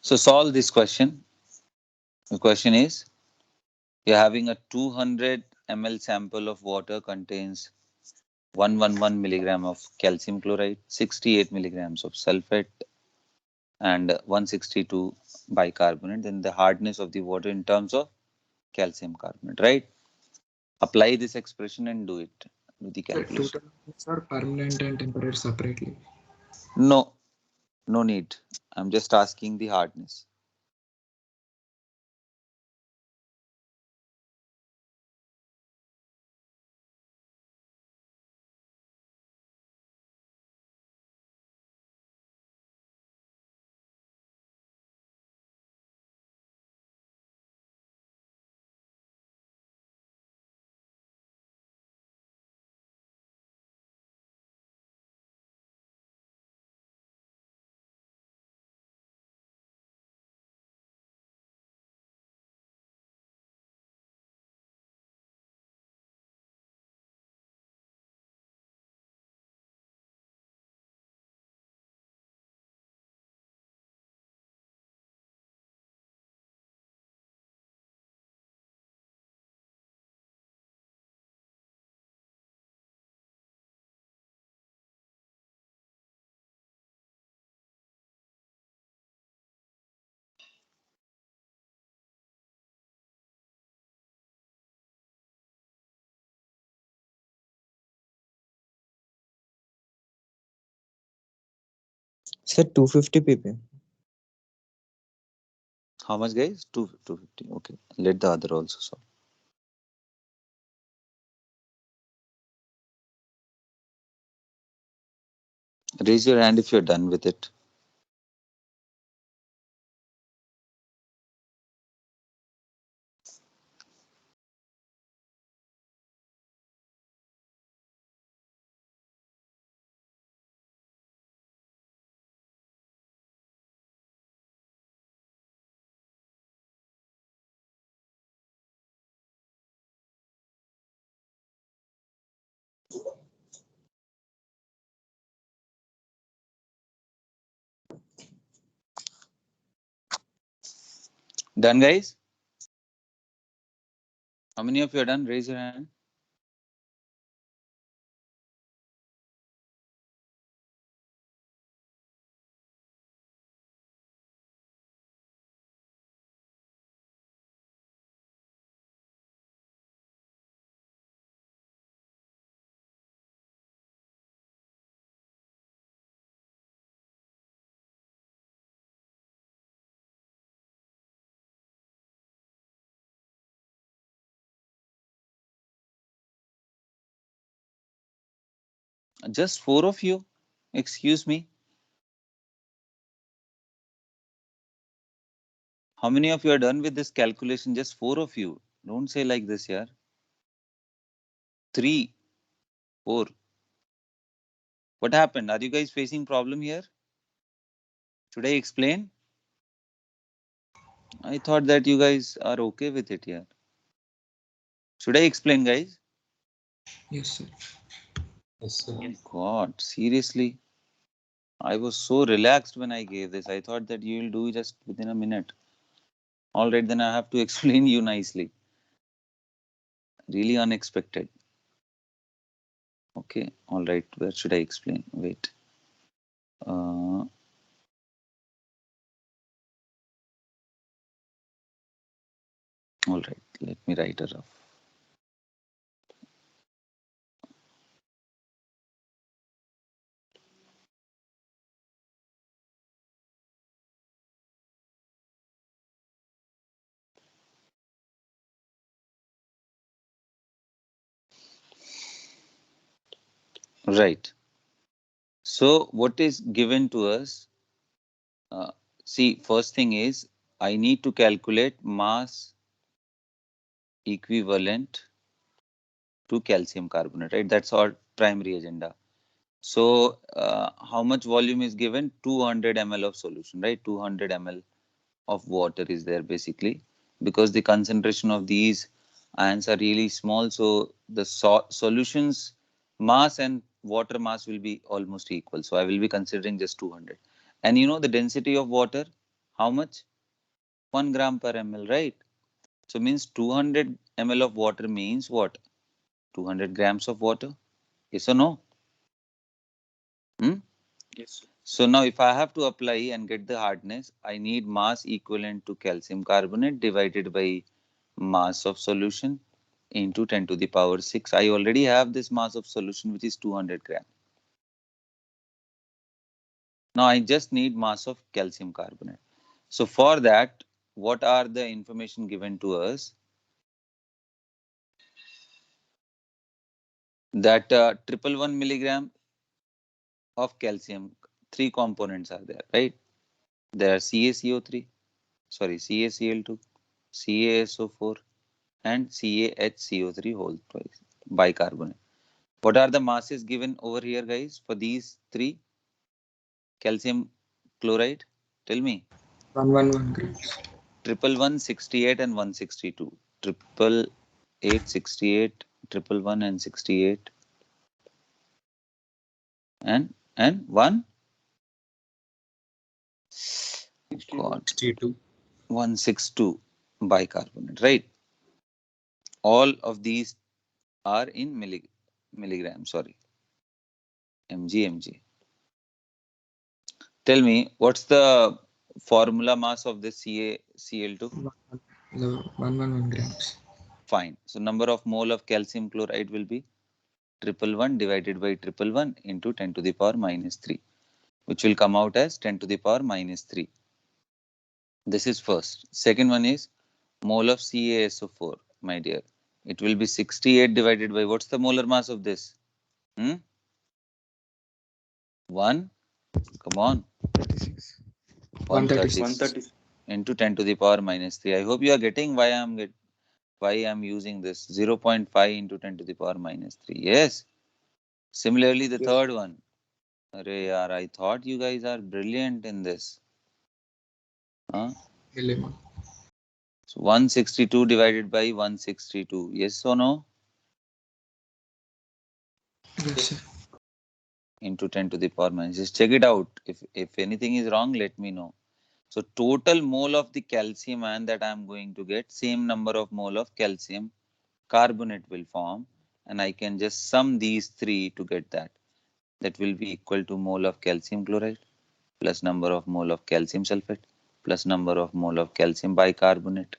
So solve this question. The question is, you're having a 200 ml sample of water contains 111 milligram of calcium chloride, 68 milligrams of sulfate, and 162 bicarbonate. Then the hardness of the water in terms of calcium carbonate, right? Apply this expression and do it with the The calculation. total are permanent and temporary separately. No, no need. I'm just asking the hardness. Sir, 250 pp. How much, guys? 250. Okay. Let the other also solve. Raise your hand if you're done with it. Done, guys? How many of you are done? Raise your hand. Just four of you? Excuse me. How many of you are done with this calculation? Just four of you. Don't say like this, yeah. Three, four. What happened? Are you guys facing problem here? Should I explain? I thought that you guys are okay with it here. Should I explain, guys? Yes, sir. Yes, sir. Oh God, seriously. I was so relaxed when I gave this. I thought that you will do just within a minute. All right, then I have to explain you nicely. Really unexpected. Okay, all right. Where should I explain? Wait. Uh, all right. Let me write a rough. Right. So what is given to us? Uh, See, first thing is I need to calculate mass equivalent to calcium carbonate, right? That's our primary agenda. So how much volume is given? 200 ml of solution, right? 200 ml of water is there basically, because the concentration of these ions are really small. So the solutions mass and water mass will be almost equal. So I will be considering just 200. And you know the density of water? How much? 1 gram per ml, right? So means 200 ml of water means what? 200 grams of water? Yes or no? Hmm? Yes, sir. So now if I have to apply and get the hardness, I need mass equivalent to calcium carbonate divided by mass of solution into 10 to the power 6. I already have this mass of solution which is 200 gram. Now I just need mass of calcium carbonate. So for that, what are the information given to us? That 111 milligram of calcium, 3 components are there, right? There are CaCO3, sorry, CaCl2, CaSO4, and CaHCO3 whole twice bicarbonate. What are the masses given over here, guys, for these three? Calcium chloride, tell me. 111 grams. 111, 68, and 162. 888, 68, 111, and 68, and one. God, 62. 162 bicarbonate, right? All of these are in milligrams, sorry, mg. Tell me, what's the formula mass of this CaCl2? 111 grams. Fine. So number of mole of calcium chloride will be 111 divided by 111 into 10 to the power minus 3, which will come out as 10 to the power minus 3. This is first. Second one is mole of CaSO4, my dear. It will be 68 divided by, what's the molar mass of this? 1, come on, 36. 136 136. into 10 to the power minus 3. I hope you are getting why I'm using this 0.5 into 10 to the power minus 3. Yes. Similarly, the third one. Arey yaar, I thought you guys are brilliant in this. Huh? Millimole. So 162 divided by 162. Yes or no? Yes, sir. Into 10 to the power minus. Just check it out. If anything is wrong, let me know. So total mole of the calcium ion that I am going to get, same number of mole of calcium carbonate will form, and I can just sum these three to get that. That will be equal to mole of calcium chloride plus number of mole of calcium sulfate plus number of mole of calcium bicarbonate.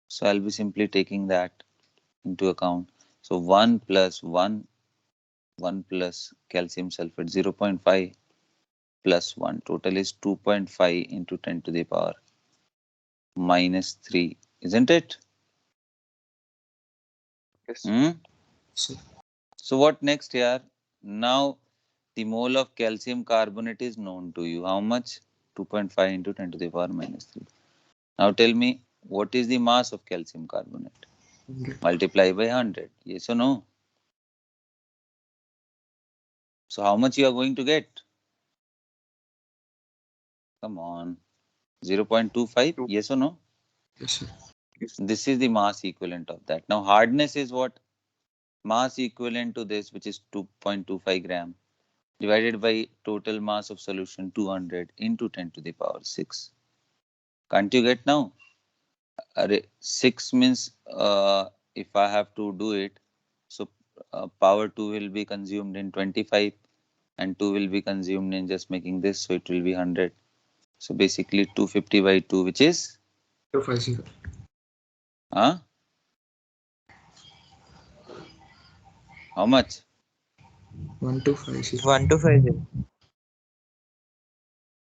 So I'll be simply taking that into account. So 1 plus 1, 1 plus calcium sulfate 0.5 plus 1, total is 2.5 into 10 to the power minus 3, isn't it? Yes. Hmm? Sir. So what next here? Now the mole of calcium carbonate is known to you. How much? 2.5 into 10 to the power minus 3. Now tell me, what is the mass of calcium carbonate? 100. Multiply by 100. Yes or no? So how much you are going to get? Come on. 0.25? Yes or no? Yes, sir. This is the mass equivalent of that. Now hardness is what? Mass equivalent to this, which is 2.25 gram, divided by total mass of solution 200 into 10 to the power 6. Can't you get now? 6 means if I have to do it, so power 2 will be consumed in 25 and 2 will be consumed in just making this, so it will be 100. So basically 250 by 2, which is 250. how much? 1250. 1250.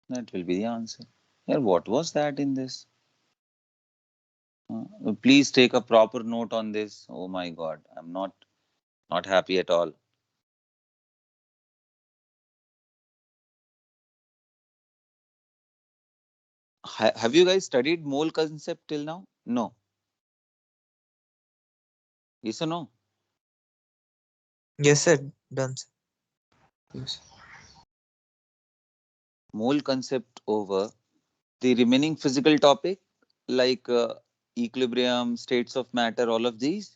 That will be the answer. Yeah, what was that in this? Please take a proper note on this. Oh my God, I'm not happy at all. Have you guys studied mole concept till now? No. Yes or no? Yes, sir. Done, sir. Yes. Mole concept over. The remaining physical topic like equilibrium, states of matter, all of these.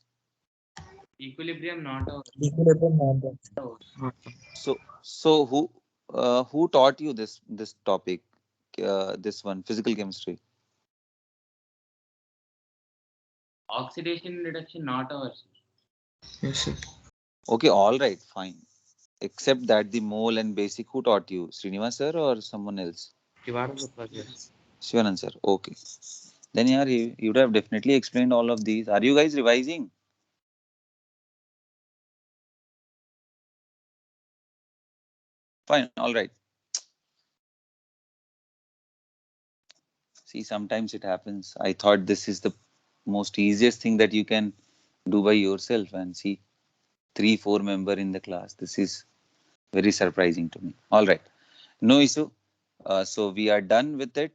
Equilibrium not our. Equilibrium not done, sir. So who taught you this topic? this one, physical chemistry? Oxidation reduction not ours. Yes, sir. Okay, all right, fine. Except that the mole and basic, who taught you? Srinivas sir or someone else? Shivanand sir. Okay. Then yeah, you would have definitely explained all of these. Are you guys revising? Fine, all right. See, sometimes it happens. I thought this is the most easiest thing that you can do by yourself, and see, 3, 4 member in the class. This is very surprising to me. All right, no issue. So we are done with it.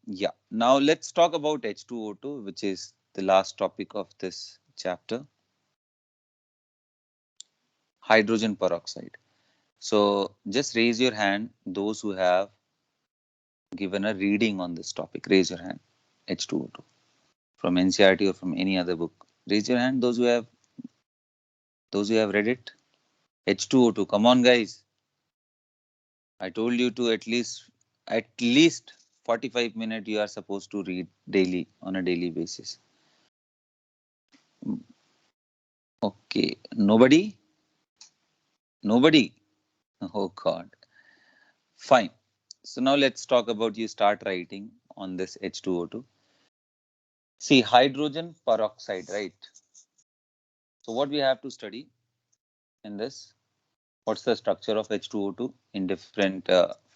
Yeah. Now let's talk about H2O2, which is the last topic of this chapter. Hydrogen peroxide. So just raise your hand, those who have given a reading on this topic. Raise your hand. H2O2 from NCERT or from any other book. Raise your hand. Those who have read it. H2O2. Come on, guys. I told you to at least 45 minutes you are supposed to read daily on a daily basis. Okay. Nobody? Nobody? Oh God. Fine. So now let's talk about, you start writing on this H2O2. See, hydrogen peroxide, right? So what we have to study in this? What's the structure of H2O2 in different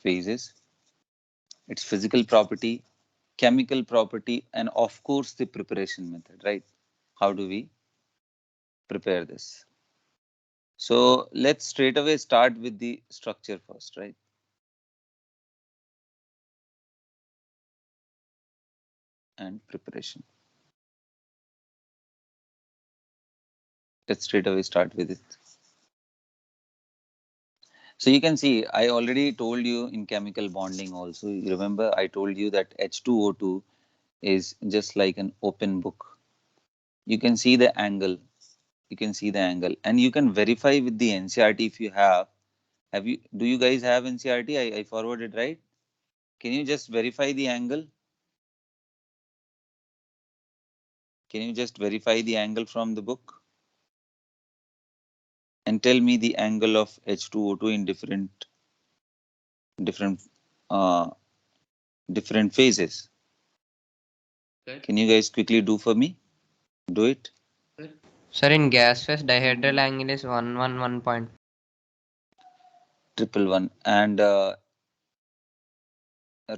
phases? Its physical property, chemical property, and of course the preparation method, right? How do we prepare this? So let's straight away start with the structure first, right? And preparation. Let's straight away start with it. So you can see, I already told you in chemical bonding also. You remember I told you that H2O2 is just like an open book. You can see the angle. You can see the angle, and you can verify with the NCERT if you have. Do you guys have NCERT? I forwarded, right? Can you just verify the angle? Can you just verify the angle from the book? And tell me the angle of H2O2 in different uh, different phases. Sir, Can you guys quickly do for me? Do it. Sir, in gas phase, dihedral angle is 111 point. 111. And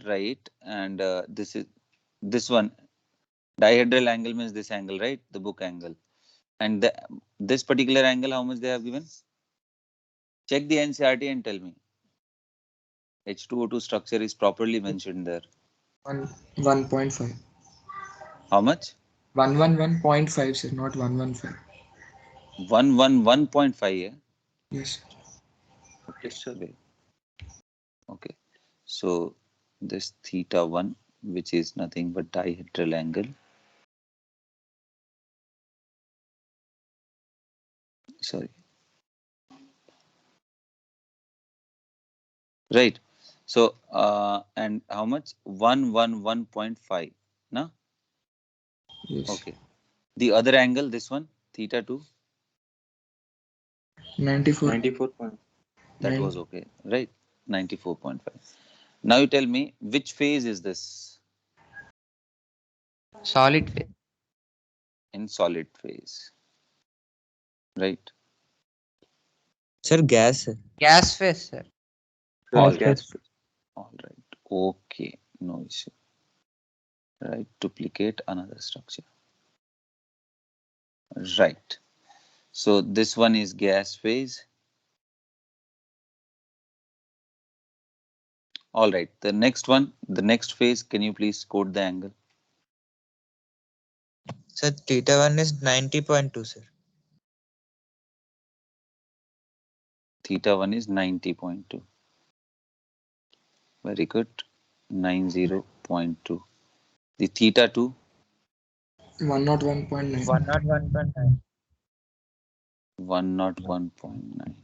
right. And this one. Dihedral angle means this angle, right? The book angle. And this particular angle, how much they have given? Check the NCERT and tell me. H2O2 structure is properly mentioned there. 1.5. How much? 111.5, sir, not 115. 111.5, yeah? Yes. Okay, sure. Okay. So this theta 1, which is nothing but dihedral angle. Sorry. Right. So, and how much? 111.5. No? Yes. Okay. The other angle, this one, theta 2, 94. 94. that was okay, right? 94.5. Now you tell me, which phase is this? Solid phase. In solid phase, right? Sir, gas. Gas phase, sir. All Gas. right. All right. Okay. No issue. Right. Duplicate another structure. Right. So this one is gas phase. All right. The next one, the next phase, can you please quote the angle? Sir, theta 1 is 90.2, sir. Theta 1 is 90.2. Very good. 90.2. The theta 2, 101.9. 101.9. 101.9.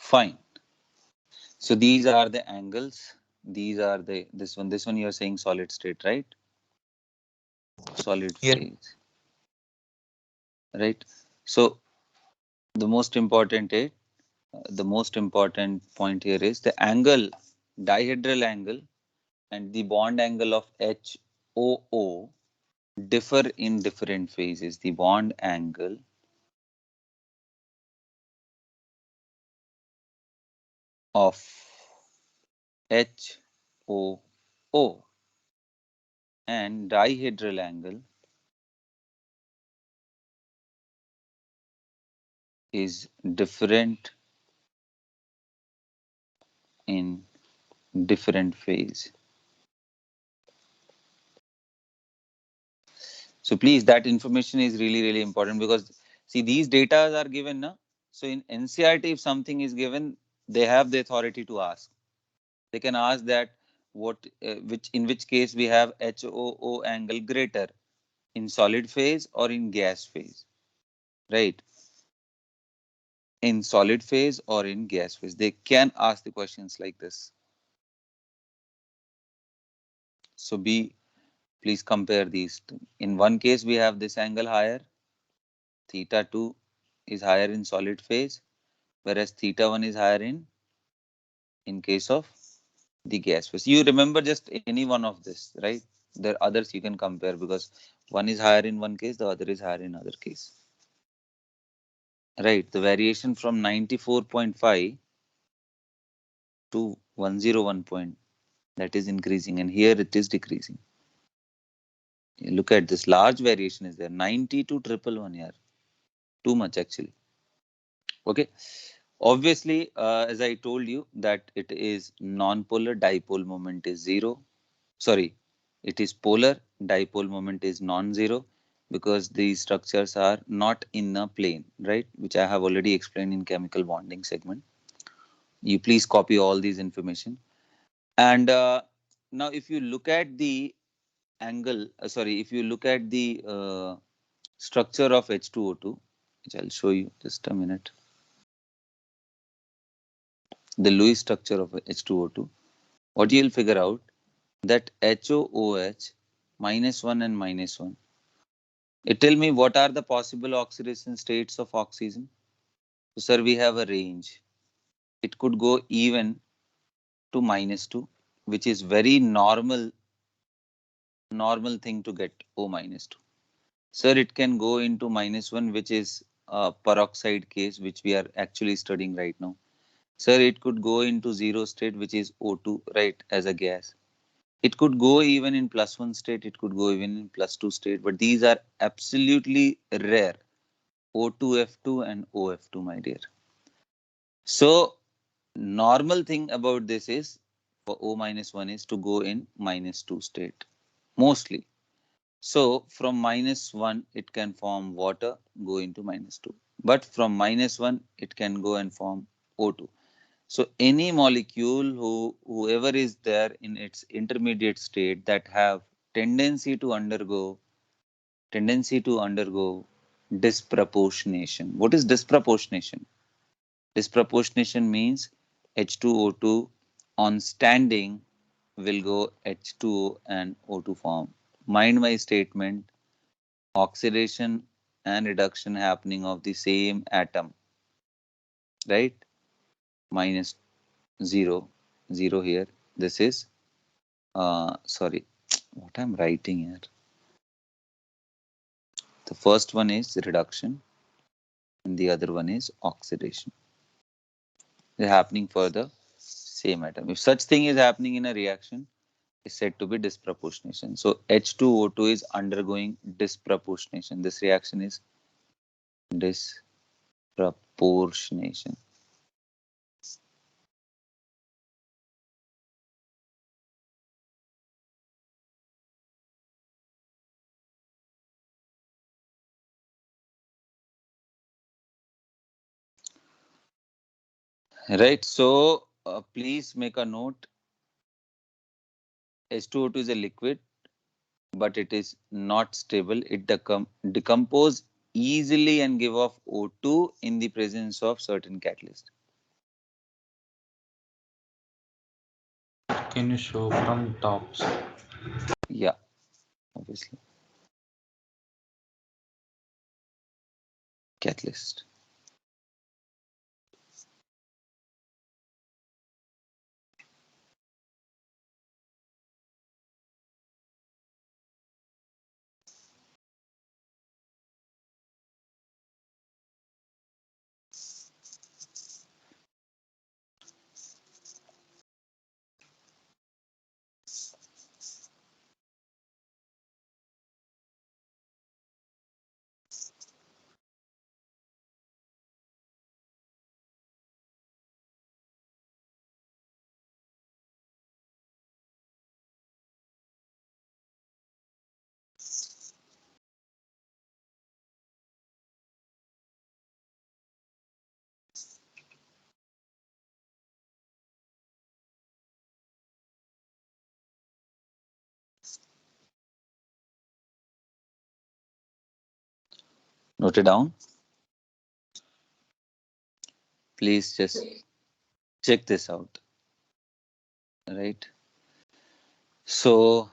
Fine. So these are the angles. These are the this one you're saying solid state, right? Solid Yeah. phase, right? So the most important is the most important point here is the angle, dihedral angle, and the bond angle of HOO differ in different phases. The bond angle of HOO and dihedral angle is different in different phase. So please, that information is really, really important because see, these data are given now. So in NCERT, if something is given, they have the authority to ask. They can ask that in which case we have HOO angle greater in solid phase or in gas phase, right? In solid phase or in gas phase, they can ask the questions like this. So please compare these two. In one case, we have this angle higher, theta 2 is higher in solid phase, whereas theta 1 is higher in case of the gas phase. You remember just any one of this, right? There are others you can compare because one is higher in one case, the other is higher in other case. Right, the variation from 94.5 to 101 point, that is increasing, and here it is decreasing. Look at this large variation is there, 90 to 111 here. Too much actually. Okay. Obviously, as I told you that it is non-polar, dipole moment is zero. Sorry, it is polar, dipole moment is non-zero because these structures are not in a plane, right? Which I have already explained in chemical bonding segment. You please copy all these information. And now if you look at the angle, if you look at the structure of H2O2, which I'll show you just a minute. The Lewis structure of H2O2, what you'll figure out that HOOH -1 and -1. It tell me what are the possible oxidation states of oxygen. So, sir, we have a range. It could go even to -2, which is very normal thing to get O -2. Sir, it can go into -1, which is a peroxide case, which we are actually studying right now. Sir, it could go into zero state, which is O2, right, as a gas. It could go even in +1 state, it could go even in +2 state, but these are absolutely rare. O2F2 and OF2, my dear. So, normal thing about this is for O -1 is to go in -2 state, mostly. So from -1, it can form water, go into -2. But from -1, it can go and form O2. So any molecule whoever is there in its intermediate state that have tendency to undergo disproportionation. What is disproportionation? Disproportionation means H2O2 on standing will go H2O and O2 form. Mind my statement, oxidation and reduction happening of the same atom, right? Minus 0, 0 here. This is, sorry, what I'm writing here. The first one is reduction and the other one is oxidation. They're happening for the same atom. If such thing is happening in a reaction, is said to be disproportionation. So H2O2 is undergoing disproportionation. This reaction is disproportionation. Right. So please make a note. H2O2 is a liquid, but it is not stable. It decompose easily and give off O2 in the presence of certain catalyst. Can you show from top, sir? Yeah, obviously. Catalyst. Note it down. Please just check this out. Right. So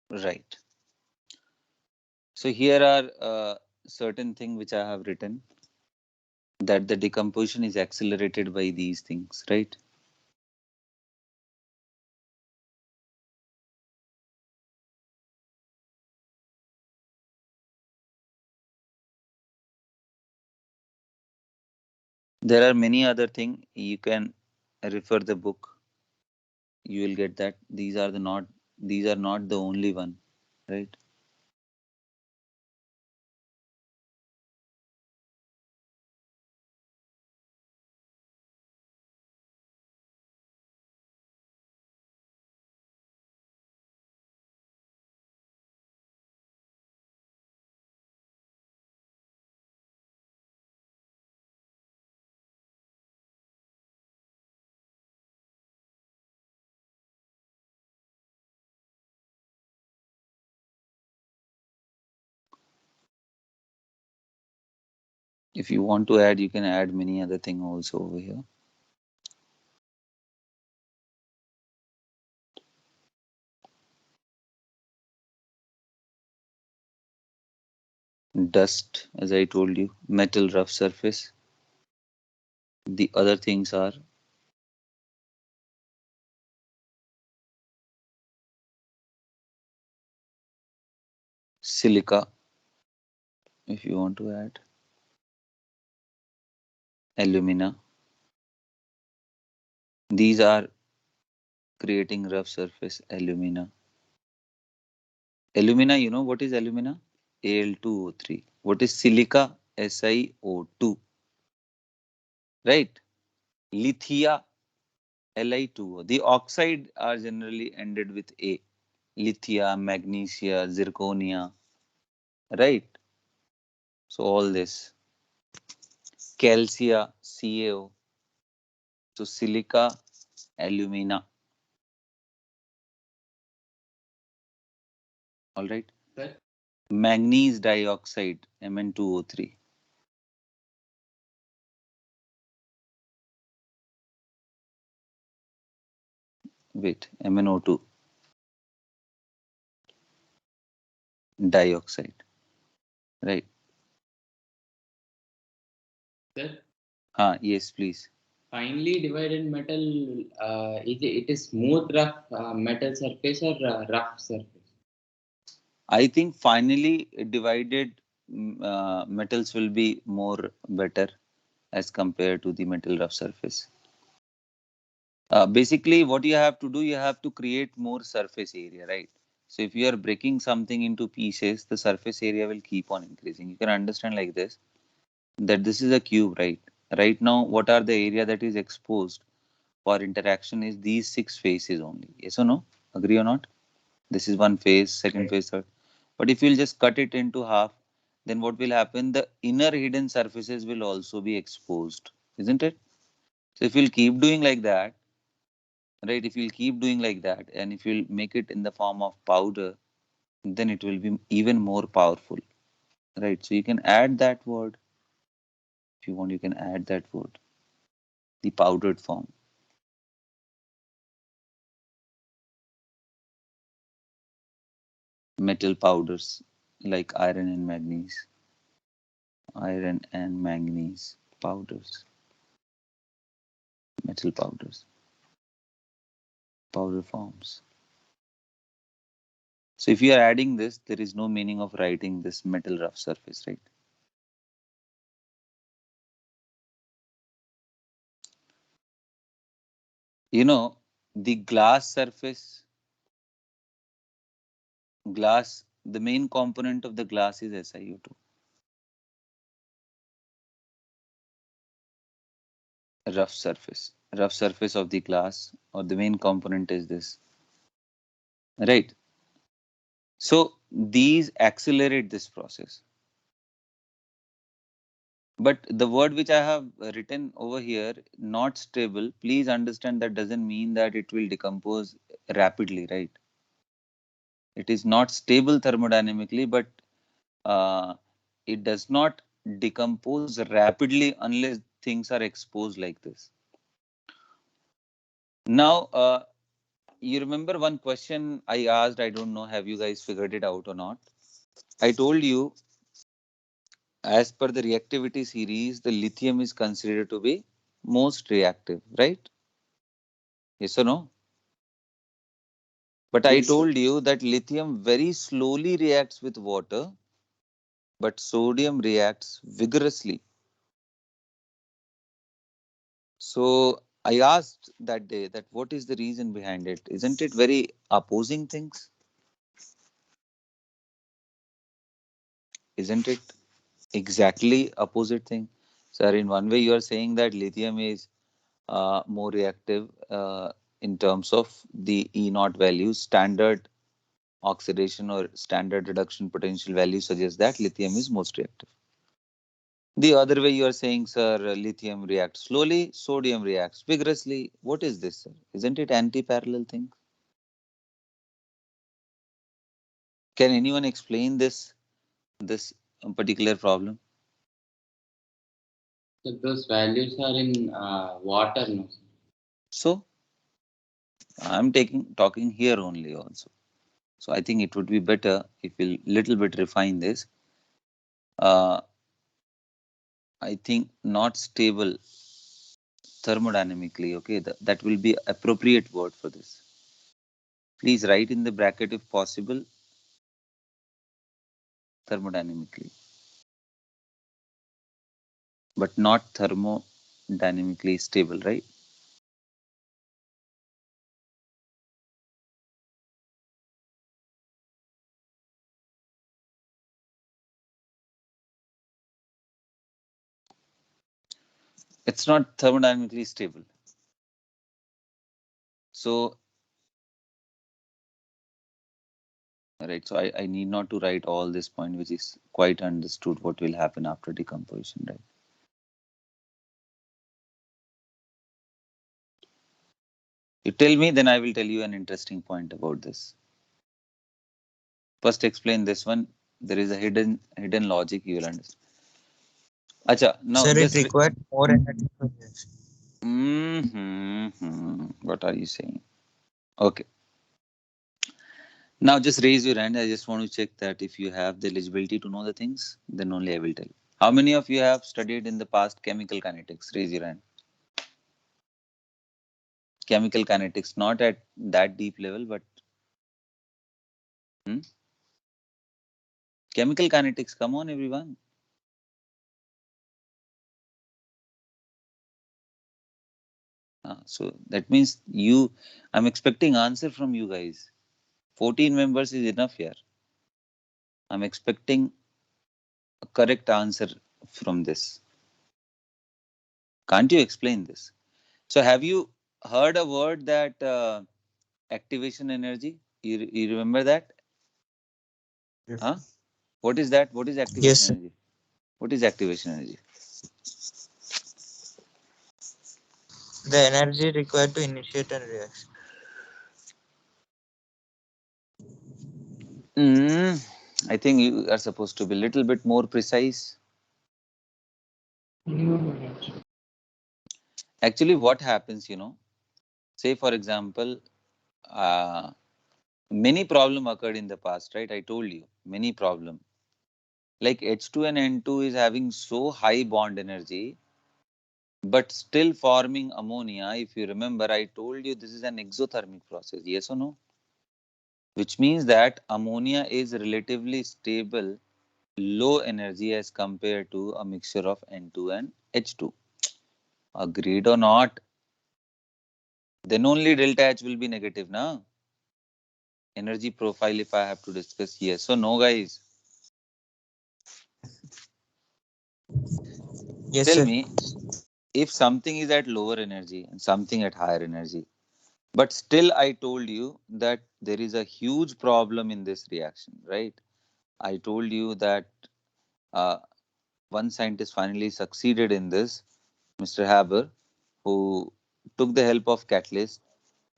right. So here are certain things which I have written, that the decomposition is accelerated by these things, right? There are many other things. You can refer the book. You will get that these are not the only one, right? If you want to add, you can add many other thing also over here. Dust, as I told you, metal rough surface. The other things are silica, if you want to add, alumina. These are creating rough surface, alumina. Alumina, you know what is alumina? Al2O3. What is silica? SiO2. Right? Lithia, Li2O. The oxide are generally ended with A. Lithia, magnesia, zirconia. Right? So all this. Calcia, CaO. So silica, alumina. All right. Sir, Manganese dioxide, Mn2O3. Wait, MnO2 dioxide. Right. sir, Yes, please. finely divided metal, it is smooth rough metal surface or rough surface? I think finally divided metals will be more better as compared to the metal rough surface. Basically, what you have to do, you have to create more surface area, right? So if you are breaking something into pieces, the surface area will keep on increasing. You can understand like this, that this is a cube, right? Right now, what are the area that is exposed? for interaction is these 6 faces only. Yes or no? Agree or not? This is one phase, second phase, third. But if you'll just cut it into half, then what will happen? The inner hidden surfaces will also be exposed, isn't it? So if you'll keep doing like that, right? If you'll keep doing like that, and if you'll make it in the form of powder, then it will be even more powerful, right? So you can add that word. If you want, you can add that word, the powdered form. Metal powders like iron and manganese. Iron and manganese powders. Metal powders. Powder forms. So if you are adding this, there is no meaning of writing this metal rough surface, right? You know, the glass surface, glass, the main component of the glass is SiO2. Rough surface of the glass, or the main component is this, right? So these accelerate this process. But the word which I have written over here, not stable, please understand that doesn't mean that it will decompose rapidly, right? It is not stable thermodynamically, but it does not decompose rapidly unless things are exposed like this. Now, you remember one question I asked, I don't know, have you guys figured it out or not? I told you, as per the reactivity series, the lithium is considered to be most reactive, right? Yes or no? But I told you that lithium very slowly reacts with water, but sodium reacts vigorously. So I asked that day that what is the reason behind it? Isn't it very opposing things? Isn't it exactly opposite thing? Sir, in one way you are saying that lithium is more reactive in terms of the E naught value. Standard oxidation or standard reduction potential value suggests that lithium is most reactive. The other way you are saying, sir, lithium reacts slowly, sodium reacts vigorously. What is this, sir? Isn't it anti-parallel thing? Can anyone explain this particular problem? So those values are in water, no? So I'm talking here only also. So I think it would be better if we little bit refine this. I think not stable thermodynamically. Okay, that will be appropriate word for this. Please write in the bracket if possible thermodynamically, but not thermodynamically stable, right? It's not thermodynamically stable. So, right, so I need not to write all this point, which is quite understood what will happen after decomposition, right? You tell me, then I will tell you an interesting point about this. First explain this one. There is a hidden logic you will understand. Acha, now Sir, it just required more energy for this. what are you saying? Okay. Now just raise your hand. I just want to check that if you have the eligibility to know the things, then only I will tell you. How many of you have studied in the past chemical kinetics? Raise your hand. Chemical kinetics, not at that deep level, but hmm? Chemical kinetics. Come on, everyone. So that means you. I'm expecting answer from you guys. 14 members is enough here. I'm expecting a correct answer from this. Can't you explain this? So have you heard a word that activation energy? You remember that? Yes. Huh? What is that? What is Yes, activation sir. energy? What is activation energy? The energy required to initiate a reaction. I think you are supposed to be a little bit more precise. Minimum energy. Actually, what happens, say for example, uh, many problem occurred in the past, right? I told you many problem. Like H2 and N2 is having so high bond energy, but still forming ammonia. If you remember, I told you this is an exothermic process. Yes or no? Which means that ammonia is relatively stable, low energy as compared to a mixture of N2 and H2. Agreed or not? Then only delta H will be negative, na? Energy profile if I have to discuss. Yes or no, guys? Yes, Tell sir. me, if something is at lower energy and something at higher energy, but still I told you that there is a huge problem in this reaction, right? I told you that uh, one scientist finally succeeded in this, Mr. Haber, who took the help of catalyst,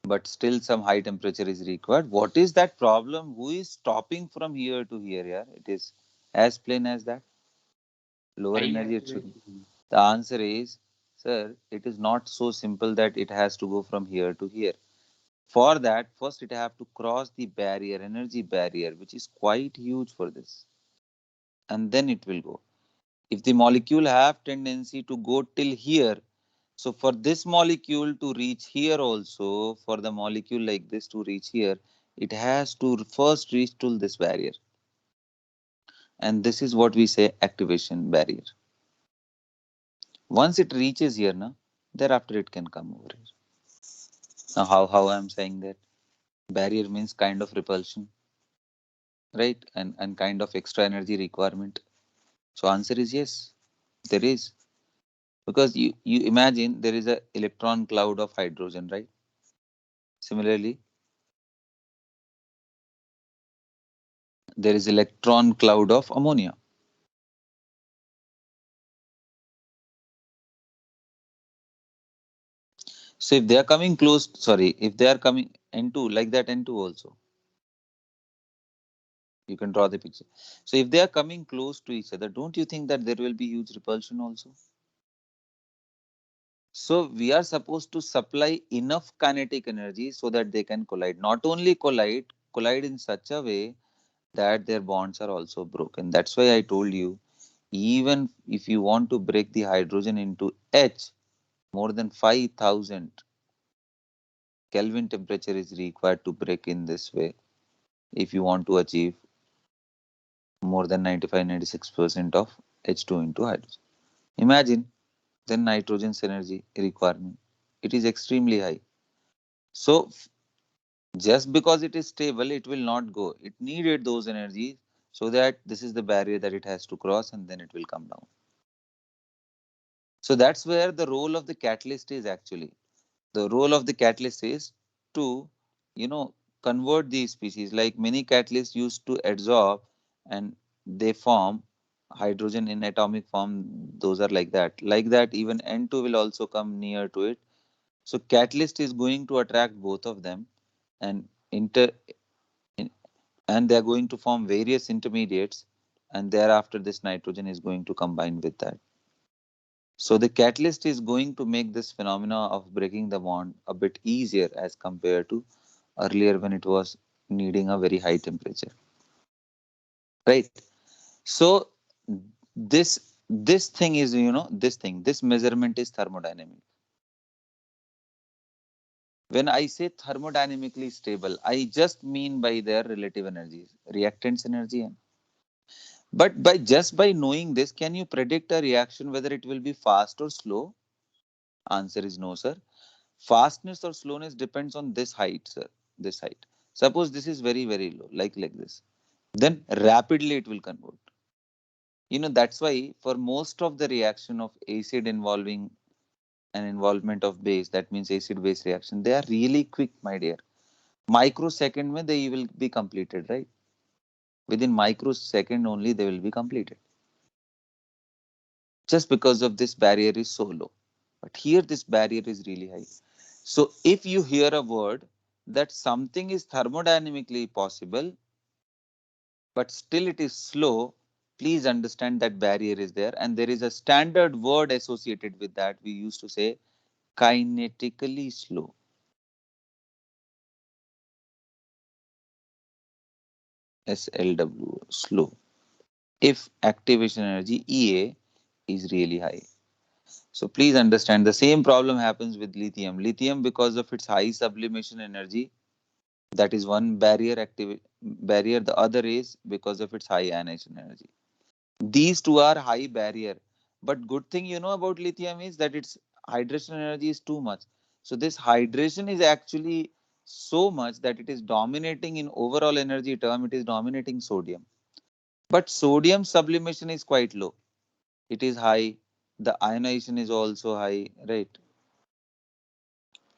but still some high temperature is required. What is that problem? Who is stopping from here to here? Yeah, it is as plain as that. Lower High energy, it should. activation. The answer is, sir, it is not so simple that it has to go from here to here. For that, first it have to cross the barrier, energy barrier, which is quite huge for this, and then it will go. If the molecule have tendency to go till here, so for this molecule to reach here also, for the molecule like this to reach here, it has to first reach till this barrier, and this is what we say activation barrier. Once it reaches here, now thereafter it can come over here. Now how I'm saying that barrier means kind of repulsion, right? And kind of extra energy requirement. So answer is yes, there is. Because you imagine there is a electron cloud of hydrogen, right? Similarly, there is electron cloud of ammonia. So if they are coming close, sorry, if they are coming N2 like that, N2 also, you can draw the picture. So if they are coming close to each other, don't you think that there will be huge repulsion also? So we are supposed to supply enough kinetic energy so that they can collide. Not only collide in such a way that their bonds are also broken. That's why I told you, even if you want to break the hydrogen into H, more than 5,000 Kelvin temperature is required to break in this way if you want to achieve more than 95-96% of H2 into hydrogen. Imagine then nitrogen's energy requirement. It is extremely high. So just because it is stable, it will not go. It needed those energies so that this is the barrier that it has to cross and then it will come down. So that's where the role of the catalyst is actually. The role of the catalyst is to, convert these species. Like many catalysts used to adsorb and they form hydrogen in atomic form. Those are like that. Like that, even N2 will also come near to it. So catalyst is going to attract both of them and and they are going to form various intermediates, and thereafter this nitrogen is going to combine with that. So the catalyst is going to make this phenomena of breaking the bond a bit easier as compared to earlier when it was needing a very high temperature, right? So this thing is, this measurement is thermodynamic. When I say thermodynamically stable, I just mean by their relative energies, reactants energy. But by knowing this, can you predict a reaction whether it will be fast or slow? Answer is no, sir. Fastness or slowness depends on this height, sir. This height. Suppose this is very, very low, like this. Then rapidly it will convert. That's why for most of the reaction of acid involving and involvement of base, that means acid base reaction, they are really quick, my dear. Microsecond mein they will be completed, right? Within microsecond only they will be completed, just because of this barrier is so low. But here this barrier is really high. So if you hear a word that something is thermodynamically possible, but still it is slow, please understand that barrier is there, and there is a standard word associated with that. We used to say kinetically slow. SLW, slow. If activation energy EA is really high. So please understand the same problem happens with lithium. Lithium, because of its high sublimation energy, that is one barrier. The other is because of its high ionization energy. These two are high barrier. But good thing you know about lithium is that its hydration energy is too much. So this hydration is actually so much that it is dominating in overall energy term. It is dominating sodium. But sodium sublimation is quite low. It is high. The ionization is also high, right?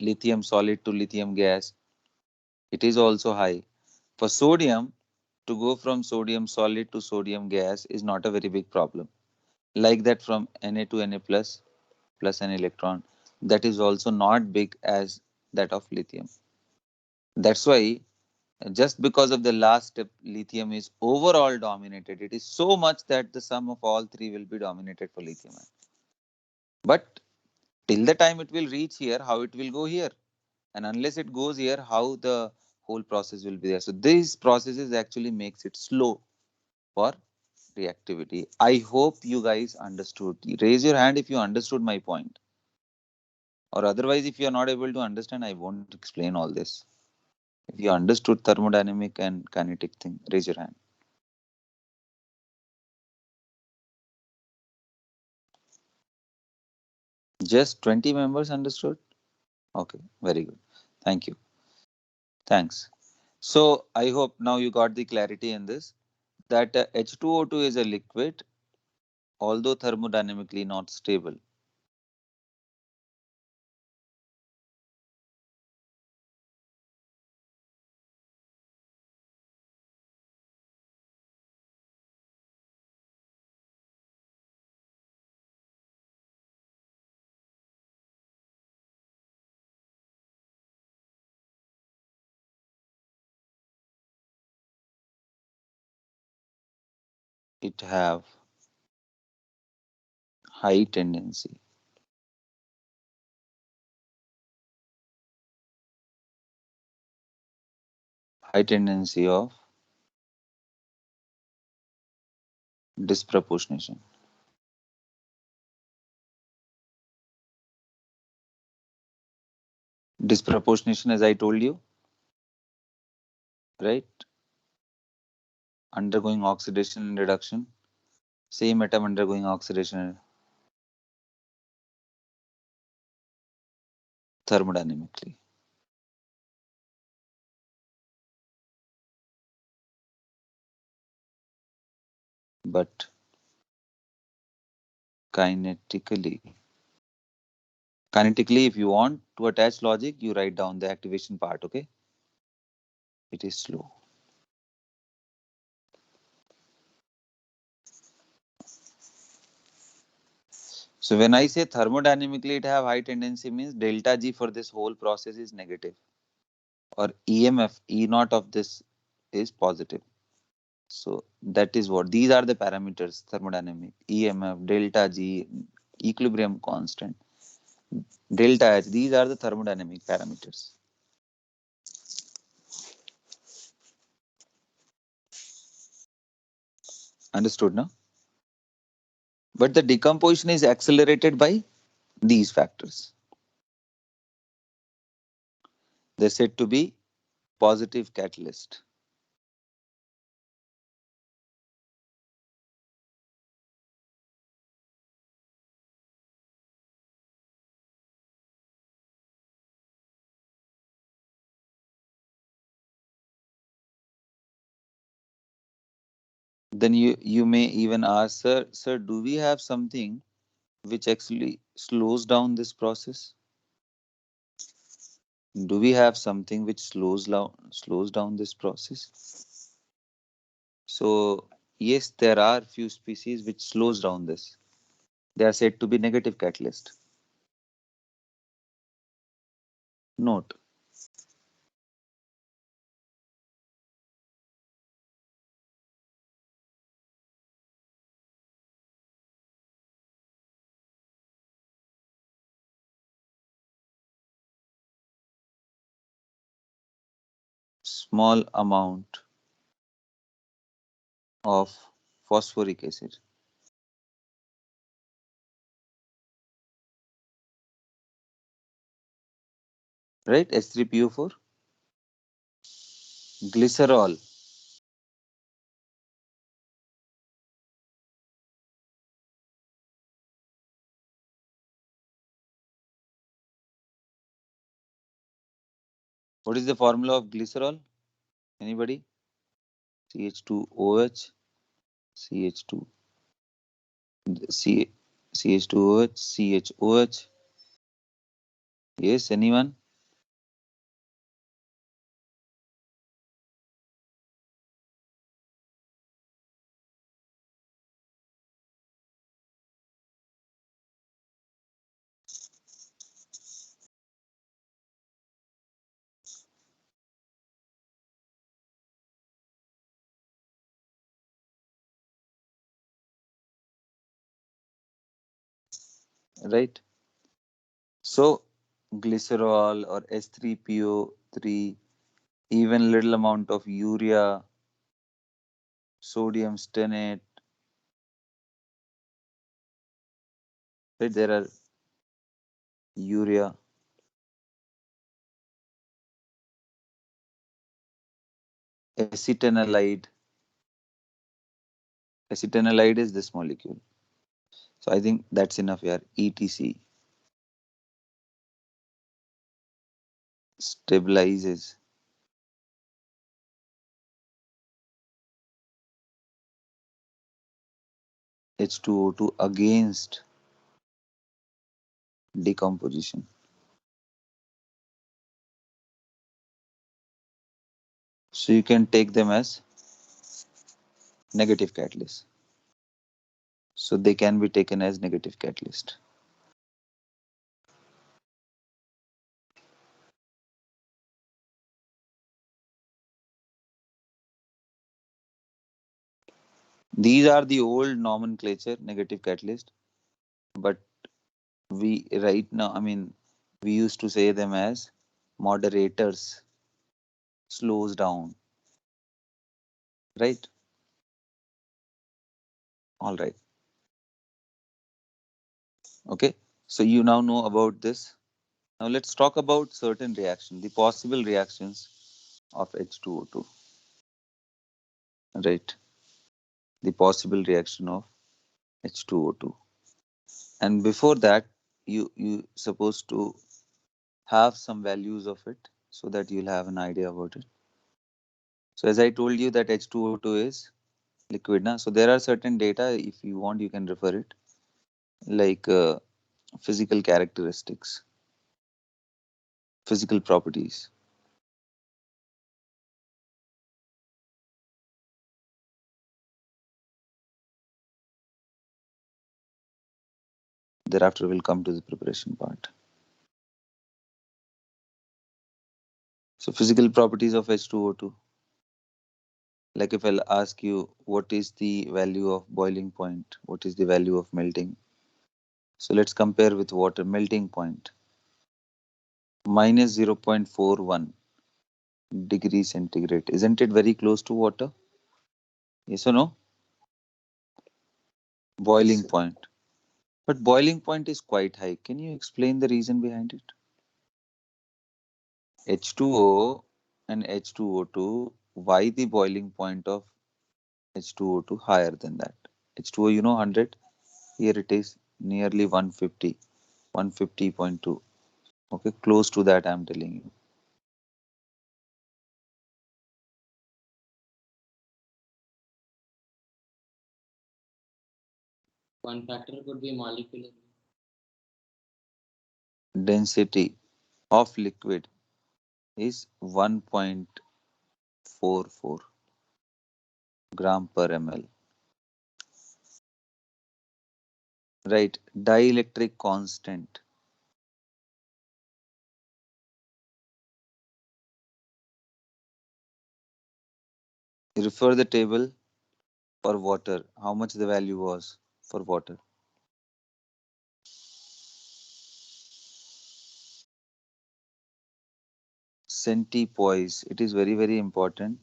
Lithium solid to lithium gas, it is also high. For sodium, to go from sodium solid to sodium gas is not a very big problem. Like that from Na to Na plus an electron, that is also not big as that of lithium. That's why just because of the last step, lithium is overall dominated. It is so much that the sum of all three will be dominated for lithium. But till the time it will reach here, how it will go here? And unless it goes here, how the whole process will be there? So these processes actually makes it slow for reactivity. I hope you guys understood. Raise your hand if you understood my point. Or otherwise, if you are not able to understand, I won't explain all this. If you understood thermodynamic and kinetic thing, raise your hand. Just 20 members understood? Okay, very good. Thank you. Thanks. So I hope now you got the clarity in this, that H2O2 is a liquid, although thermodynamically not stable. It have high tendency of disproportionation. Disproportionation, as I told you, right? Undergoing oxidation and reduction. Same atom undergoing oxidation thermodynamically. But kinetically. Kinetically, if you want to attach logic, you write down the activation part, okay? It is slow. So when I say thermodynamically it have high tendency, means delta G for this whole process is negative, or EMF, E naught of this is positive. So that is what, these are the parameters, thermodynamic, EMF, delta G, equilibrium constant, delta H, these are the thermodynamic parameters. Understood now? But the decomposition is accelerated by these factors. They're said to be positive catalyst. Then you may even ask, sir, do we have something which actually slows down this process? Do we have something which slows down this process? So yes, there are few species which slows down this. They are said to be negative catalyst. Note. Small amount of phosphoric acid. Right? H3PO4. Glycerol. What is the formula of glycerol? Anybody? CH2OH, CH2, C, CH2OH, CHOH. Yes, anyone? Right? So, glycerol or S3PO3, even little amount of urea, sodium stenate, right? There are urea, acetanilide. Acetanilide is this molecule. So I think that's enough here. ETC stabilizes H2O2 against decomposition. So you can take them as negative catalyst. So they can be taken as negative catalyst. These are the old nomenclature, negative catalyst, but we right now, I mean, we used to say them as moderators, slows down, right? All right. Okay. So you now know about this. Now let's talk about certain reactions, the possible reactions of H2O2, right? The possible reaction of H2O2. And before that, you supposed to have some values of it so that you'll have an idea about it. So as I told you that H2O2 is liquid now. So there are certain data, if you want, you can refer it, like physical characteristics, physical properties. Thereafter, we'll come to the preparation part. So physical properties of H2O2. Like if I'll ask you, what is the value of boiling point? What is the value of melting? So let's compare with water. Melting point, minus 0.41 degrees centigrade. Isn't it very close to water? Yes or no? Boiling point. But boiling point is quite high. Can you explain the reason behind it? H2O and H2O2, why the boiling point of H2O2 higher than that? H2O, 100. Here it is nearly 150, 150.2. Okay, close to that, I'm telling you. One factor could be molecular. density of liquid is 1.44 gram per ml. Right. Dielectric constant. Refer the table for water. How much the value was for water? Centipoise. It is very, very important.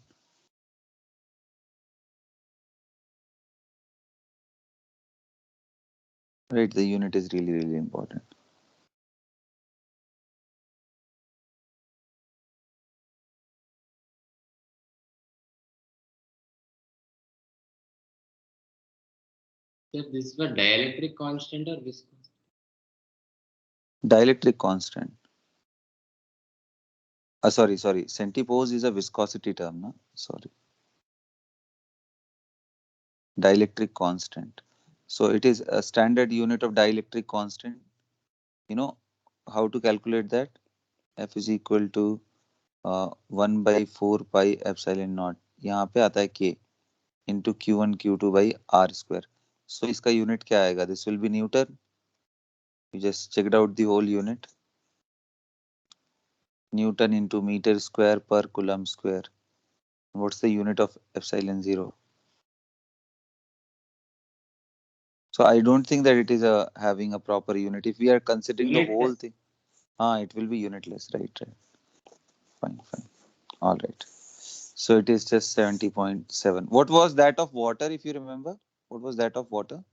Right. The unit is really, really important. Sir, this is for dielectric constant or viscous? Dielectric constant. Sorry. Centipose is a viscosity term, no? Sorry. Dielectric constant. So it is a standard unit of dielectric constant. You know how to calculate that? F is equal to 1/4 pi epsilon naught. यहाँ पे आता है K into Q1 Q2 by R square. So इसका unit क्या आएगा? This will be Newton. You just checked out the whole unit. Newton into meter square per coulomb square. What's the unit of epsilon 0? So I don't think that it is having a proper unit. If we are considering the whole thing, it will be unitless, right? Fine. All right. So it is just 70.7. What was that of water, if you remember? What was that of water?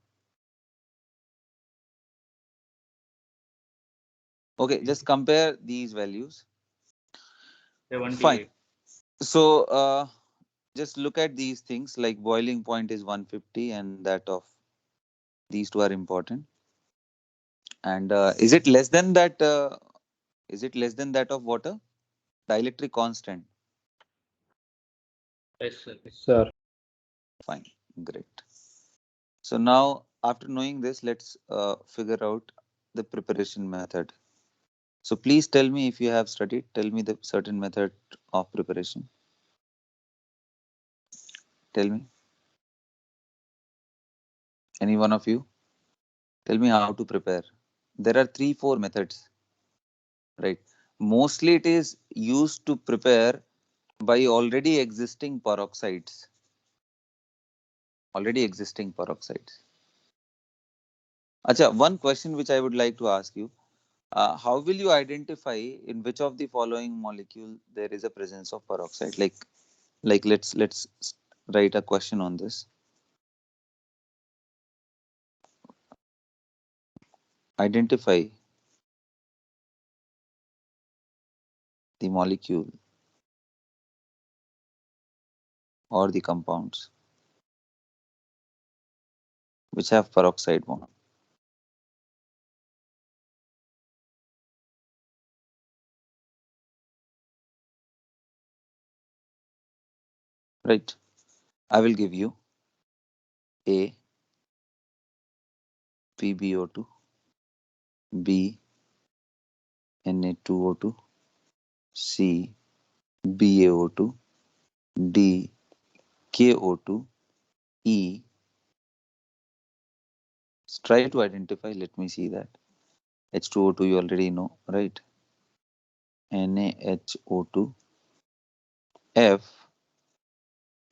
Okay, just compare these values. 78. Fine. So just look at these things, like boiling point is 150 and that of these two are important. And is it less than that? Is it less than that of water? Dielectric constant. Yes, sir. Sir. Fine. Great. So now, after knowing this, let's figure out the preparation method. So please tell me, if you have studied, tell me the certain method of preparation. Tell me. Any one of you? Tell me how to prepare. There are 3-4 methods, right? Mostly it is used to prepare by already existing peroxides. Acha, one question which I would like to ask you. How will you identify in which of the following molecule there is a presence of peroxide? Like let's write a question on this. Identify the molecule or the compounds which have peroxide bond. Right. I will give you A, PbO2, B, Na2O2, C, BaO2, D, KO2, E. Try to identify. Let me see that. H2O2 you already know, right? NaHO2, F,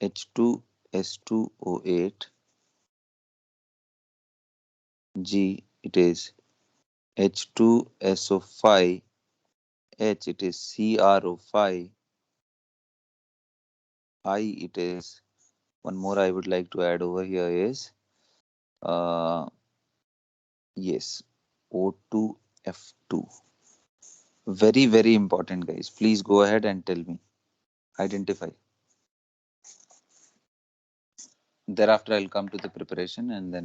H2S2O8, G, it is H2SO5, H, it is CrO5, I, it is, one more I would like to add over here is, yes, O2F2. Very, very important, guys. Please go ahead and tell me. Identify. Thereafter, I'll come to the preparation and then.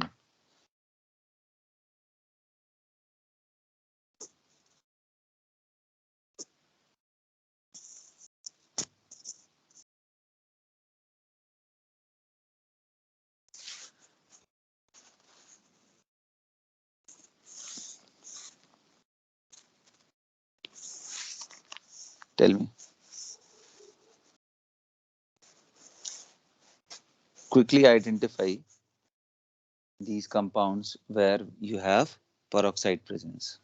Tell me. Quickly identify these compounds where you have peroxide presence.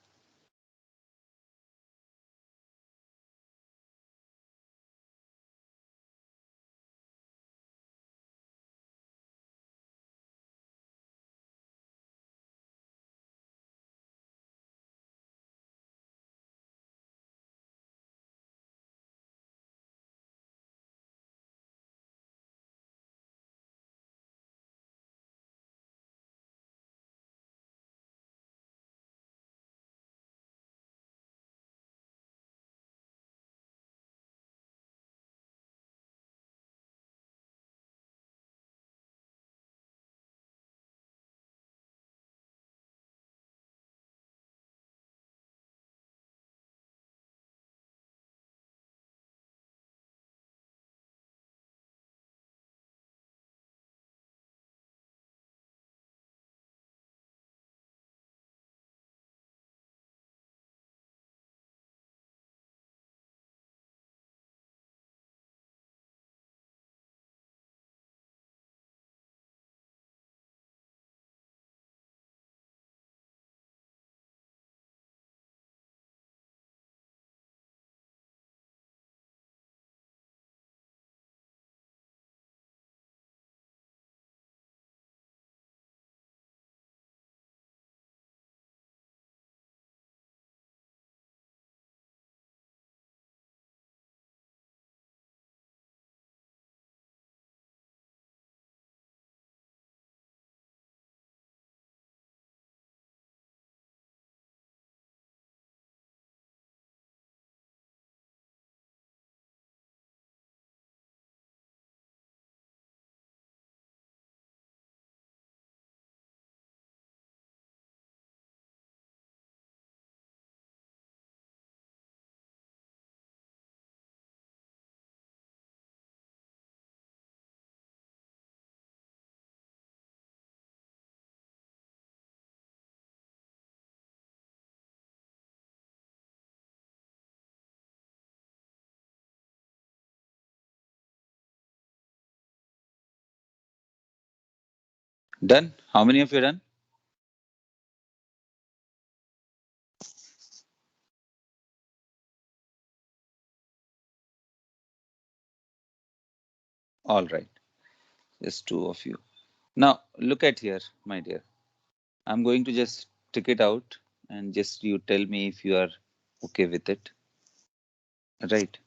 Done? How many of you done? All right. Just two of you. Now look at here, my dear. I'm going to just tick it out and just you tell me if you are okay with it. Right.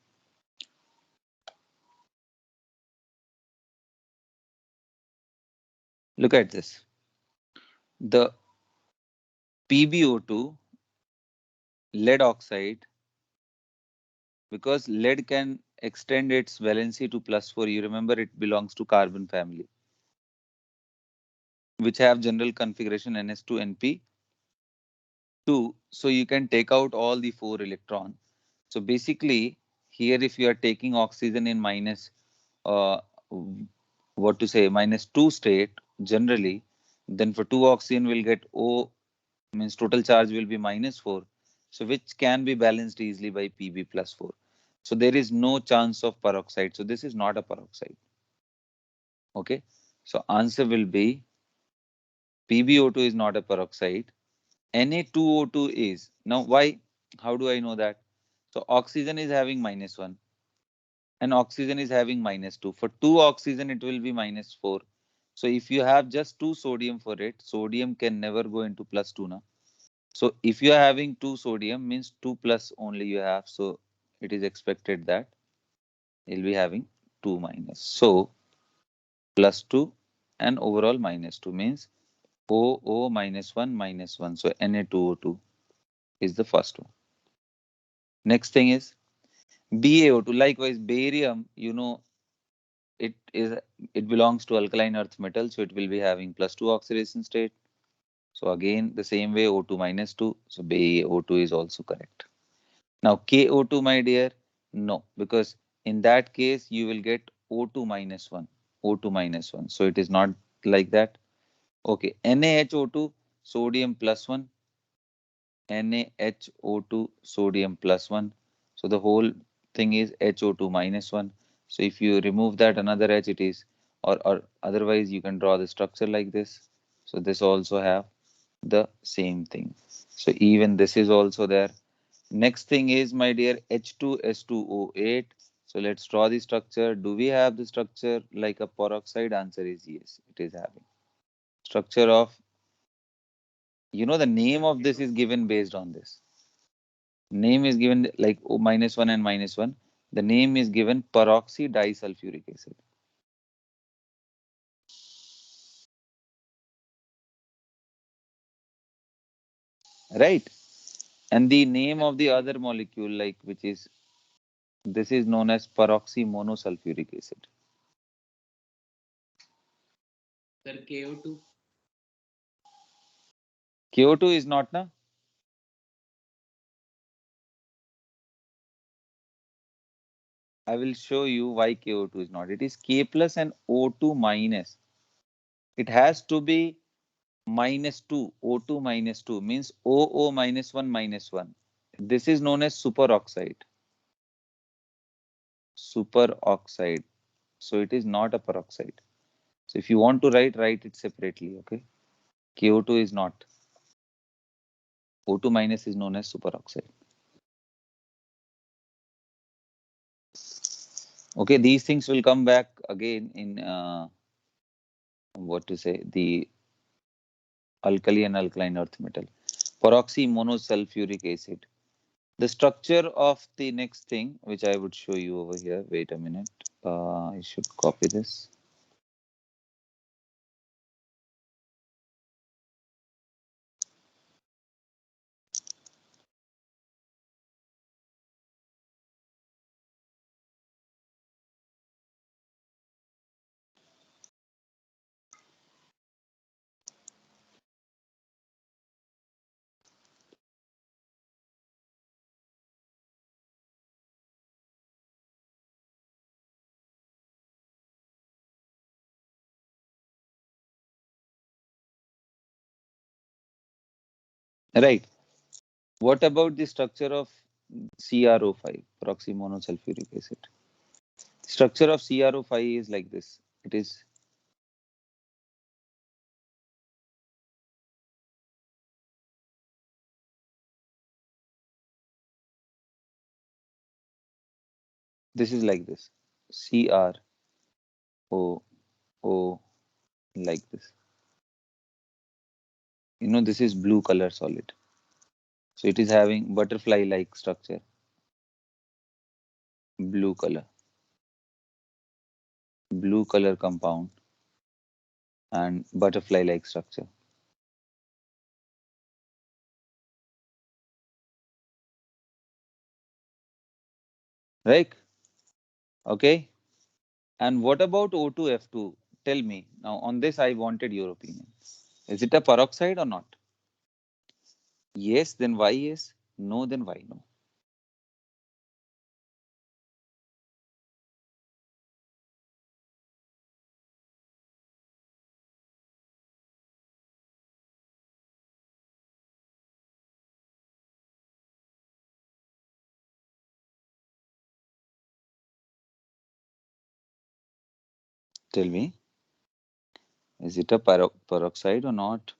Look at this. The PbO2 lead oxide, because lead can extend its valency to +4. You remember it belongs to carbon family, which have general configuration NS2 NP2. So you can take out all the 4 electron. So basically here if you are taking oxygen in minus uh, what to say -2 state generally, then for 2 oxygen we'll get O, means total charge will be -4, so which can be balanced easily by Pb +4. So there is no chance of peroxide, so this is not a peroxide. Okay, so answer will be PbO2 is not a peroxide, Na2O2 is. Now why? How do I know that? So oxygen is having -1 and oxygen is having -2. For 2 oxygen it will be -4. So if you have just 2 sodium for it, sodium can never go into +2 now. So if you are having 2 sodium, means 2 plus only you have. So it is expected that you'll be having 2 minus. So +2 and overall -2 means OO -1 So Na2O2 is the first one. Next thing is BaO2. Likewise, barium, you know, it is it belongs to alkaline earth metal, so it will be having +2 oxidation state. So again, the same way O2 -2. So BaO2 is also correct. Now KO2, my dear, no, because in that case you will get O2 -1, O2 -1. So it is not like that. Okay, NaHO2, sodium +1, NaHO2, sodium +1. So the whole thing is HO2 minus 1. So if you remove that another H, it is, or otherwise you can draw the structure like this. So this also have the same thing. So even this is also there. Next thing is, my dear, H2S2O8. So let's draw the structure. Do we have the structure like a peroxide? Answer is yes, it is having. Structure of, the name of this is given based on this. Name is given like O minus 1 and minus 1. The name is given peroxy disulfuric acid. Right? And the name of the other molecule, like which is, this is known as peroxy monosulfuric acid. Sir, KO2. KO2 is not, na? I will show you why KO2 is not. It is K plus and O2 minus. It has to be minus 2. O2 minus 2 means OO minus 1 minus 1. This is known as superoxide. Superoxide. So it is not a peroxide. So if you want to write it separately, okay? KO2 is not. O2 minus is known as superoxide. Okay, these things will come back again in the alkali and alkaline earth metal. Peroxy monosulfuric acid. The structure of the next thing, which I would show you over here. Wait a minute. I should copy this. Right. What about the structure of CrO5, peroxy monosulfuric acid? Structure of CrO5 is like this. It is like this. CrO like this. This is blue color solid. So it is having butterfly like structure. Blue color compound and butterfly like structure. Right? Okay. And what about O2F2? Tell me. Now on this I wanted your opinion. Is it a peroxide or not? Yes, then why yes? No, then why no? Tell me. Is it a peroxide or not?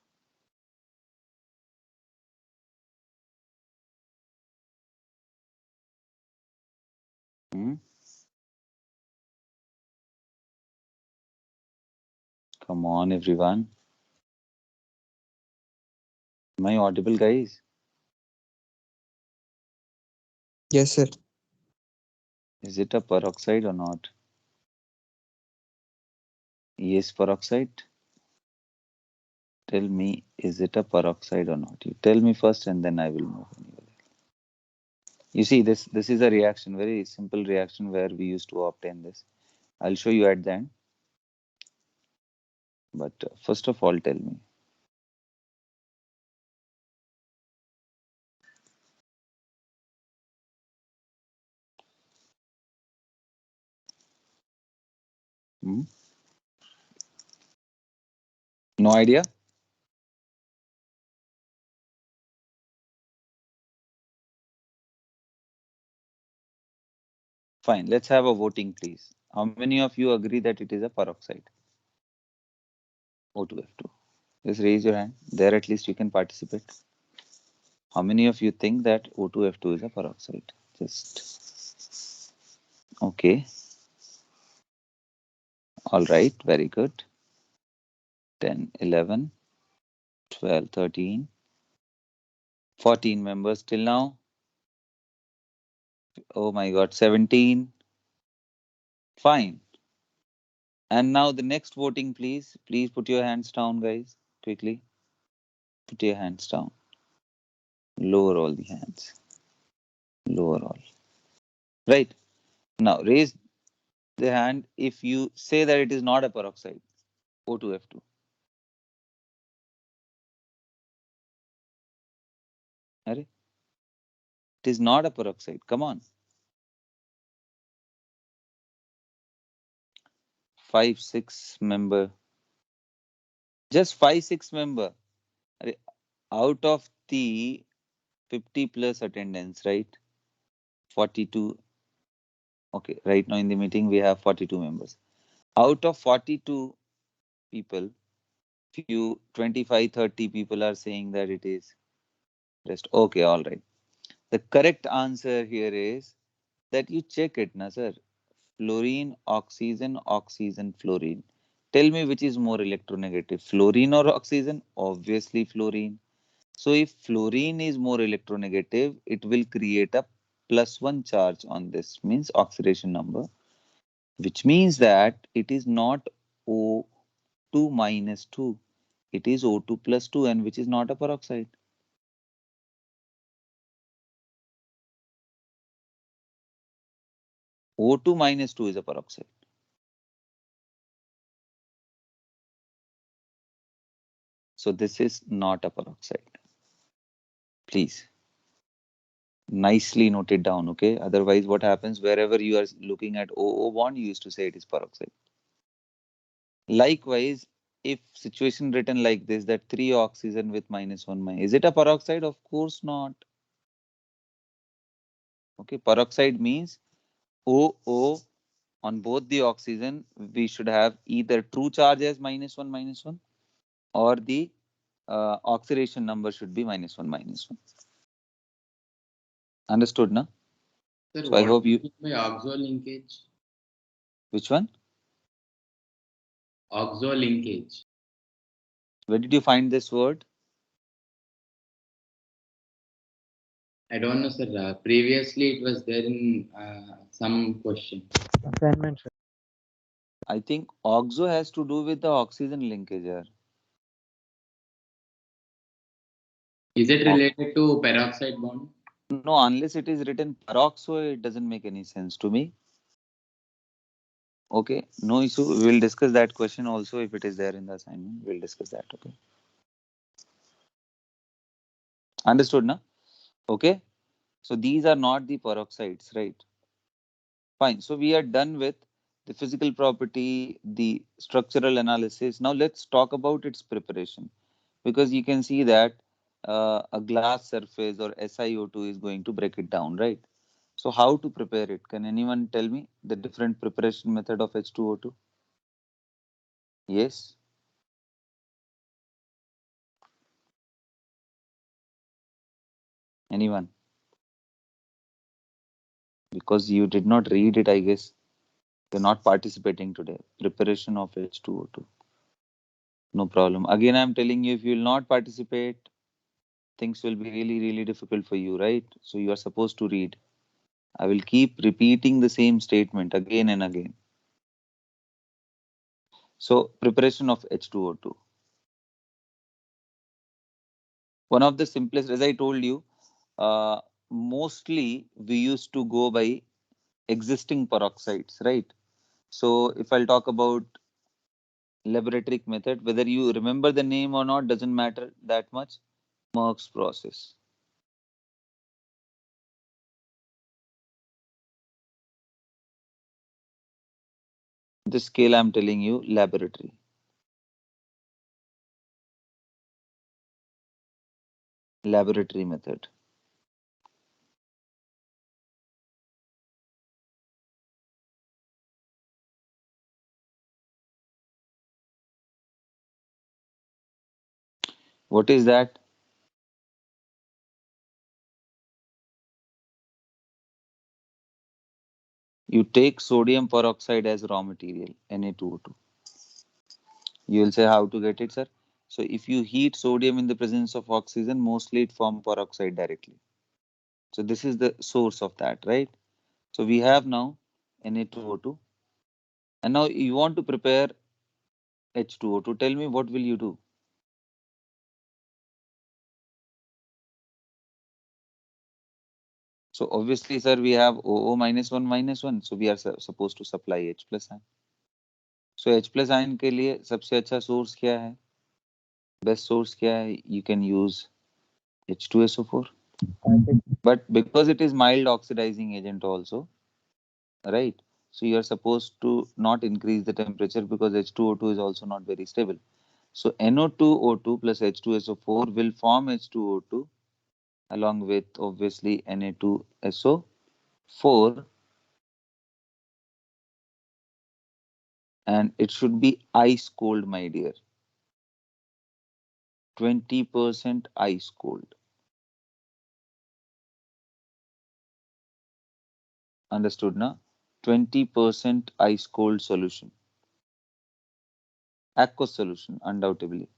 Hmm? Come on, everyone. Am I audible, guys? Yes, sir. Is it a peroxide or not? Yes, peroxide. Tell me, is it a peroxide or not? You tell me first and then I will move on. You see, this is a reaction, very simple reaction where we used to obtain this. I'll show you at the end. But first of all, tell me. Hmm? No idea? Fine. Let's have a voting, please. How many of you agree that it is a peroxide? O2F2. Just raise your hand. There at least you can participate. How many of you think that O2F2 is a peroxide? Just okay. All right. Very good. 10, 11, 12, 13, 14 members till now. Oh my God, 17. Fine. And now the next voting, please. Please put your hands down, guys. Quickly. Put your hands down. Lower all the hands. Lower all. Right. Now raise the hand if you say that it is not a peroxide. O2F2. It is not a peroxide. Come on. 5, 6 member. Just 5, 6 member. Out of the 50 plus attendance, right? 42. Okay, right now in the meeting we have 42 members. Out of 42 people, few 25, 30 people are saying that it is rest. Okay, all right. The correct answer here is that you check it, na sir. Fluorine, oxygen, oxygen, fluorine. Tell me which is more electronegative, fluorine or oxygen? Obviously fluorine. So if fluorine is more electronegative, it will create a +1 charge on this, means oxidation number, which means that it is not O2 minus 2. It is O2 plus 2, and which is not a peroxide. O2 minus 2 is a peroxide. So this is not a peroxide. Please. Nicely note it down, okay? Otherwise, what happens wherever you are looking at OO bond, you used to say it is peroxide. Likewise, if situation written like this, that 3 oxygen with -1 is it a peroxide? Of course not. Okay, peroxide means OO on both the oxygen, we should have either true charge as -1 or the oxidation number should be -1. Understood, na? Sir, So I what hope do you you. mean by oxo linkage? Which one? Oxo linkage. Where did you find this word? I don't know, sir. Previously, it was there in some question. Assignment, sir. I think oxo has to do with the oxygen linkage here. Is it related to peroxide bond? No, unless it is written peroxo, it doesn't make any sense to me. Okay, no issue. We will discuss that question also if it is there in the assignment. We'll discuss that. Okay. Understood, na? Okay. So these are not the peroxides, right? Fine. So we are done with the physical property, the structural analysis. Now let's talk about its preparation, because you can see that a glass surface or SiO2 is going to break it down, right? So how to prepare it? Can anyone tell me the different preparation method of H2O2? Yes. Anyone? Because you did not read it, I guess. You're not participating today. Preparation of H2O2. No problem. Again, I'm telling you, if you will not participate, things will be really, really difficult for you, right? So you are supposed to read. I will keep repeating the same statement again and again. So preparation of H2O2. One of the simplest, as I told you, mostly we used to go by existing peroxides, right? So if I'll talk about laboratory method, whether you remember the name or not doesn't matter that much. Merck's process. The scale I'm telling you, laboratory. Laboratory method. What is that? You take sodium peroxide as raw material, Na2O2. You will say how to get it, sir? So if you heat sodium in the presence of oxygen, mostly it forms peroxide directly. So this is the source of that, right? So we have now Na2O2. And now you want to prepare H2O2. Tell me what will you do? So obviously, sir, we have OO minus 1 minus 1. So we are supposed to supply H plus ion. So H plus ion के लिए सबसे अच्छा source क्या है? Best source क्या है? You can use H2SO4. But because it is mild oxidizing agent also, right? So you are supposed to not increase the temperature because H2O2 is also not very stable. So NO2O2 plus H2SO4 will form H2O2 along with obviously Na2SO4, and it should be ice cold, my dear. 20% ice cold. Understood now? 20% ice cold solution. Aqueous solution, undoubtedly.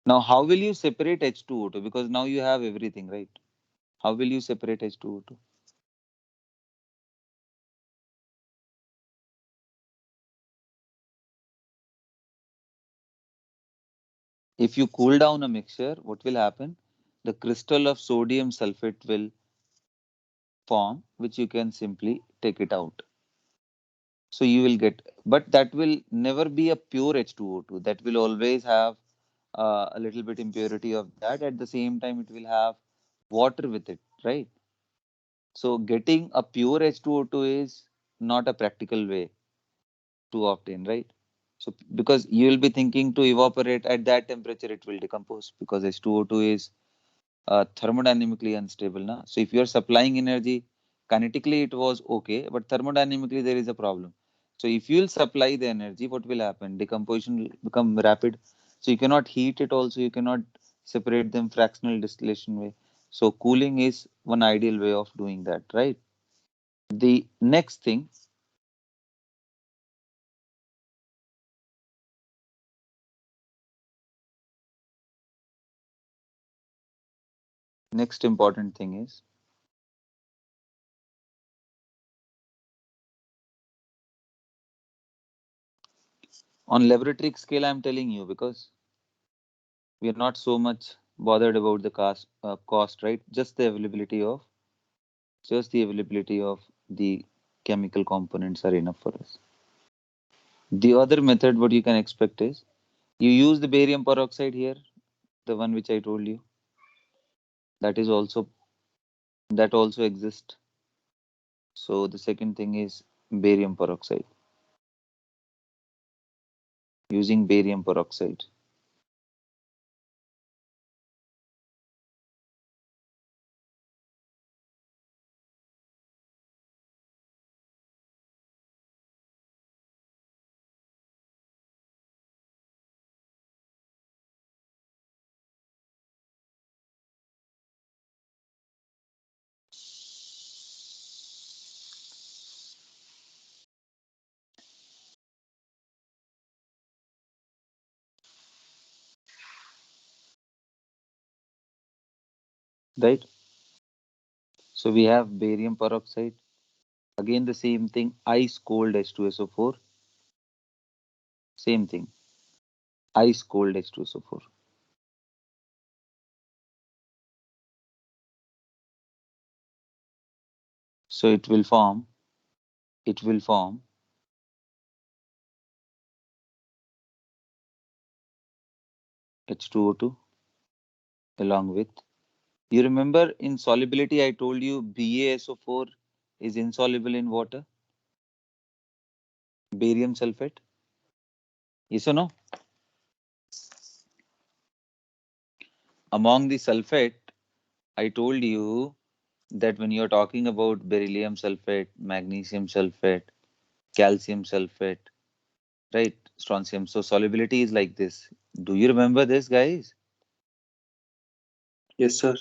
Now, how will you separate H2O2? Because now you have everything, right? How will you separate H2O2? If you cool down a mixture, what will happen? The crystal of sodium sulfate will form, which you can simply take it out. So you will get, but that will never be a pure H2O2. That will always have a little bit impurity of that. At the same time, it will have water with it, right? So getting a pure H2O2 is not a practical way to obtain, right? So because you will be thinking to evaporate at that temperature, it will decompose because H2O2 is thermodynamically unstable now. So if you are supplying energy, kinetically it was okay, but thermodynamically there is a problem. So if you will supply the energy, what will happen? Decomposition will become rapid. So you cannot heat it also, you cannot separate them fractional distillation way. So cooling is one ideal way of doing that, right? The next thing, next important thing is on laboratory scale, I'm telling you because we are not so much bothered about the cost, right? Just the availability of the chemical components are enough for us. The other method, what you can expect is you use the barium peroxide here, the one which I told you. That is also that also exists. So the second thing is barium peroxide. Using barium peroxide. Right? So we have barium peroxide. Again the same thing, ice cold H2SO4. Same thing, ice cold H2SO4. So it will form H2O2 along with, you remember in solubility I told you BaSO4 is insoluble in water, barium sulfate. Yes or no? Among the sulfate, I told you that when you're talking about beryllium sulfate, magnesium sulfate, calcium sulfate, right? Strontium. So solubility is like this. Do you remember this, guys? Yes, sir.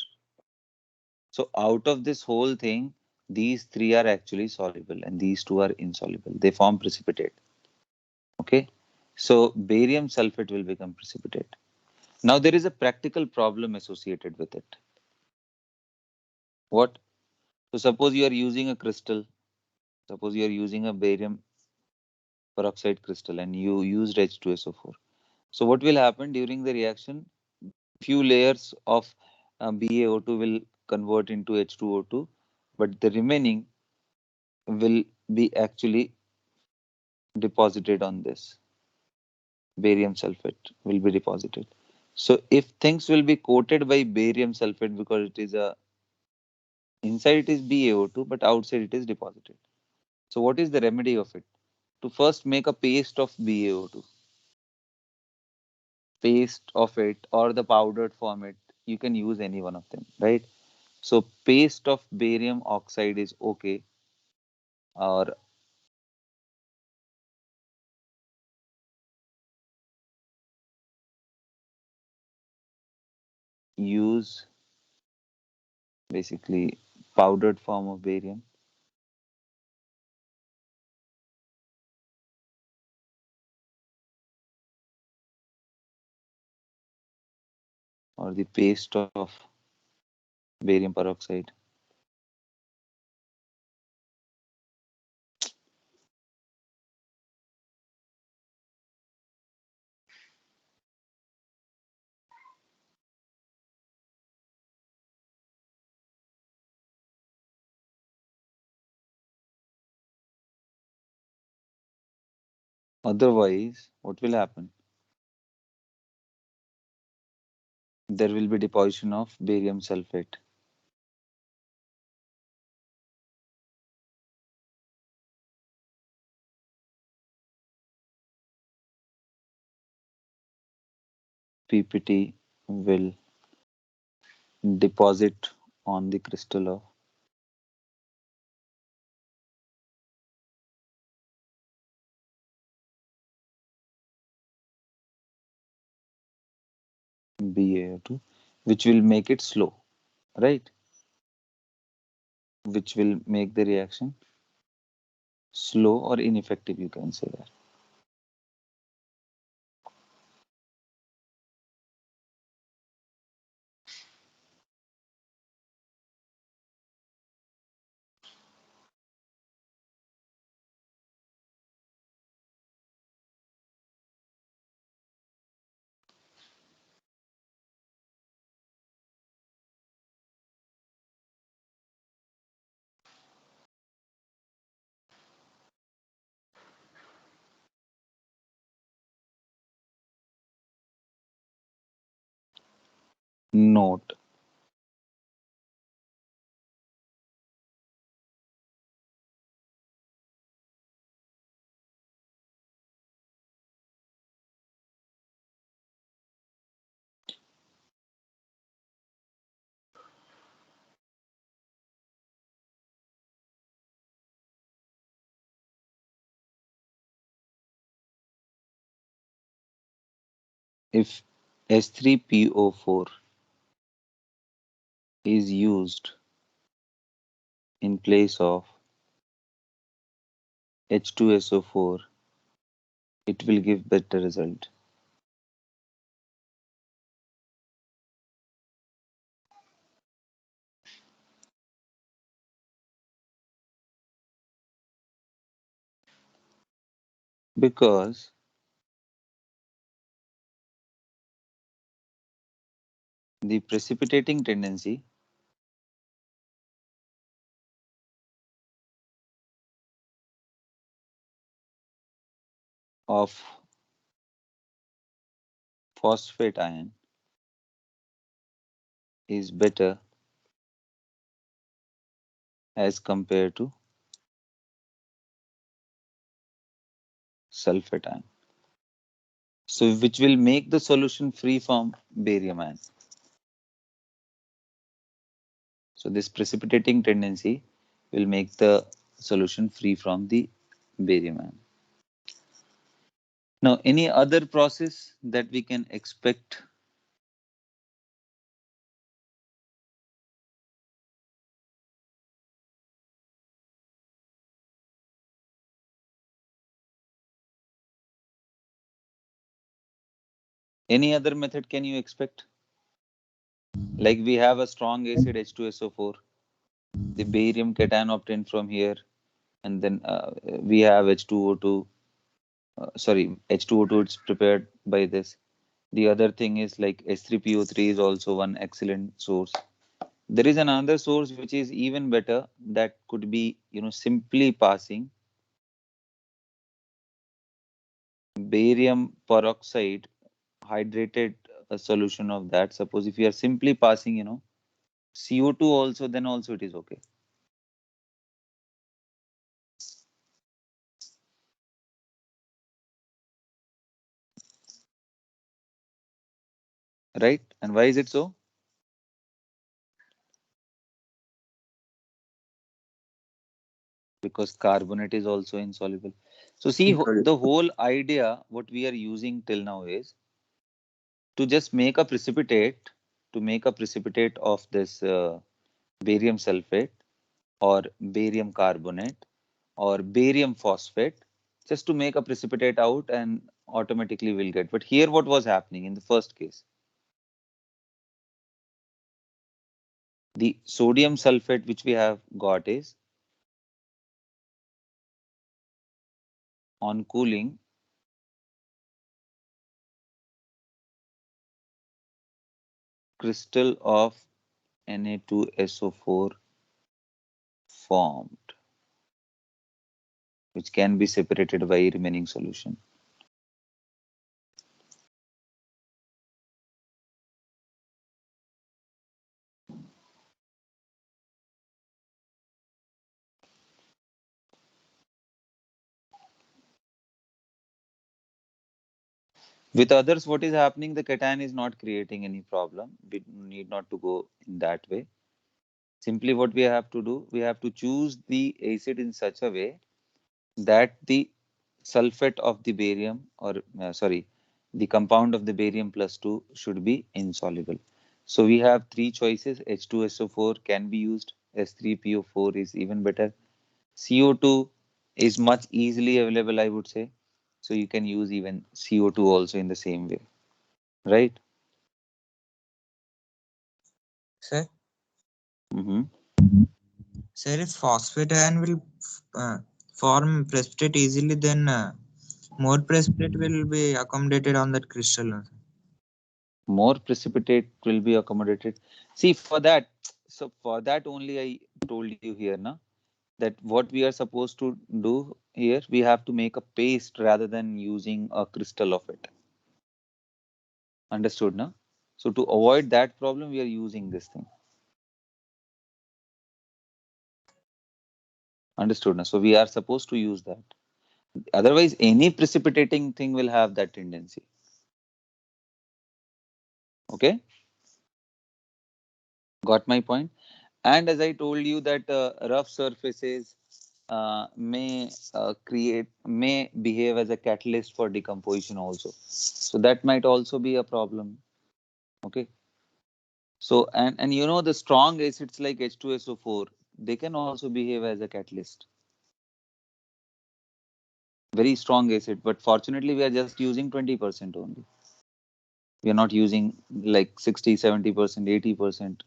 So out of this whole thing, these three are actually soluble and these two are insoluble. They form precipitate. Okay. So barium sulfate will become precipitate. Now there is a practical problem associated with it. What? So suppose you are using a crystal. Suppose you are using a barium peroxide crystal and you used H2SO4. So what will happen during the reaction? Few layers of BaO2 will convert into H2O2, but the remaining will be actually deposited on this. Barium sulfate will be deposited. So if things will be coated by barium sulfate because it is a inside it is BaO2, but outside it is deposited. So what is the remedy of it? To first make a paste of BaO2, paste of it or the powdered form it. You can use any one of them, right? So paste of barium oxide is okay, or use basically powdered form of barium or the paste of barium peroxide. Otherwise, what will happen? There will be deposition of barium sulfate. PPT will deposit on the crystal of BaO2, which will make it slow, right? Which will make the reaction slow or ineffective, you can say that. Note, if S3PO4 is used in place of H2SO4, it will give better result. Because the precipitating tendency of phosphate ion is better as compared to sulfate ion. So which will make the solution free from barium ion. So this precipitating tendency will make the solution free from the barium ion. Now, any other process that we can expect? Any other method can you expect? Like we have a strong acid H2SO4, the barium cation obtained from here, and then we have H2O2. Sorry, H2O2 it's prepared by this. The other thing is like H3PO3 is also one excellent source. There is another source which is even better, that could be, simply passing barium peroxide, hydrated solution of that. Suppose if you are simply passing, CO2 also, then also it is okay. Right? And why is it so? Because carbonate is also insoluble. So see, the whole idea what we are using till now is to just make a precipitate, of this barium sulfate or barium carbonate or barium phosphate, just to make a precipitate out, and automatically we'll get. But here what was happening in the first case? The sodium sulfate which we have got is, on cooling, crystal of Na2SO4 formed, which can be separated by remaining solution. With others, what is happening? The cation is not creating any problem. We need not to go in that way. Simply what we have to do, we have to choose the acid in such a way that the sulfate of the barium, or the compound of the barium plus 2 should be insoluble. So we have three choices. H2SO4 can be used. S3PO4 is even better. CO2 is much easily available, I would say. So you can use even CO2 also in the same way, right? Sir, Mm-hmm. sir, if phosphate ion will form precipitate easily, then more precipitate will be accommodated on that crystal. More precipitate will be accommodated. See, for that, so for that only I told you here, na, that what we are supposed to do here, we have to make a paste rather than using a crystal of it. Understood, na? So to avoid that problem, we are using this thing. Understood, na? So we are supposed to use that. Otherwise, any precipitating thing will have that tendency. Okay? Got my point? And as I told you that rough surfaces may behave as a catalyst for decomposition also. So that might also be a problem. Okay. So and the strong acids like H2SO4, they can also behave as a catalyst. Very strong acid, but fortunately we are just using 20% only. We are not using like 60, 70%, 80%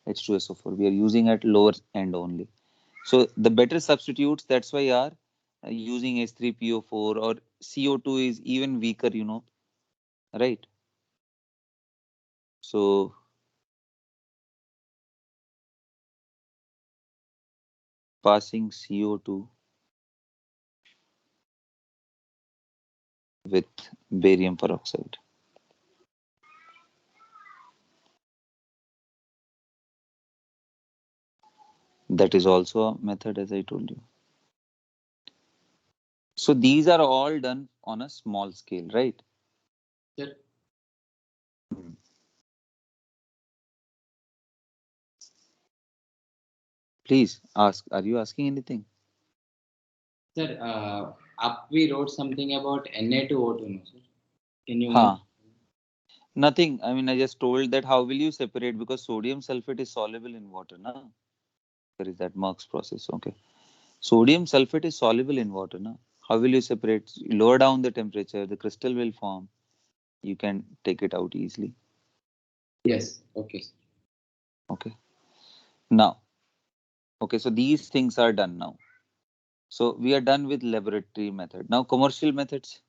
H2SO4. We are using at lower end only. So the better substitutes, that's why are using H3PO4, or CO2 is even weaker, right? So passing CO2 with barium peroxide. That is also a method, as I told you. So these are all done on a small scale, right? Sir, Please ask. Are you asking anything? Sir, up we wrote something about Na2O2, no, sir? Can you Huh. Nothing. I mean, I just told that how will you separate, because sodium sulfate is soluble in water, na? There is that Merck's process. Okay. Sodium sulfate is soluble in water, na? How will you separate? Lower down the temperature, the crystal will form. You can take it out easily. Yes. Okay, sir. Okay. Now, okay, so these things are done now. So we are done with laboratory method. Now commercial methods.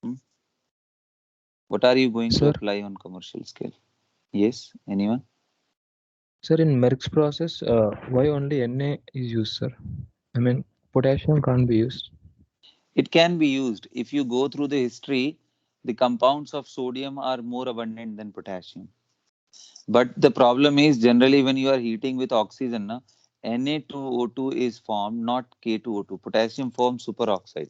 Hmm? What are you going to Sir, apply on commercial scale? Yes, anyone? sir, in Merck's process, why only Na is used, sir? I mean, potassium can't be used. It can be used. If you go through the history, the compounds of sodium are more abundant than potassium. But the problem is, generally when you are heating with oxygen, na, Na2O2 is formed, not K2O2. Potassium forms superoxide.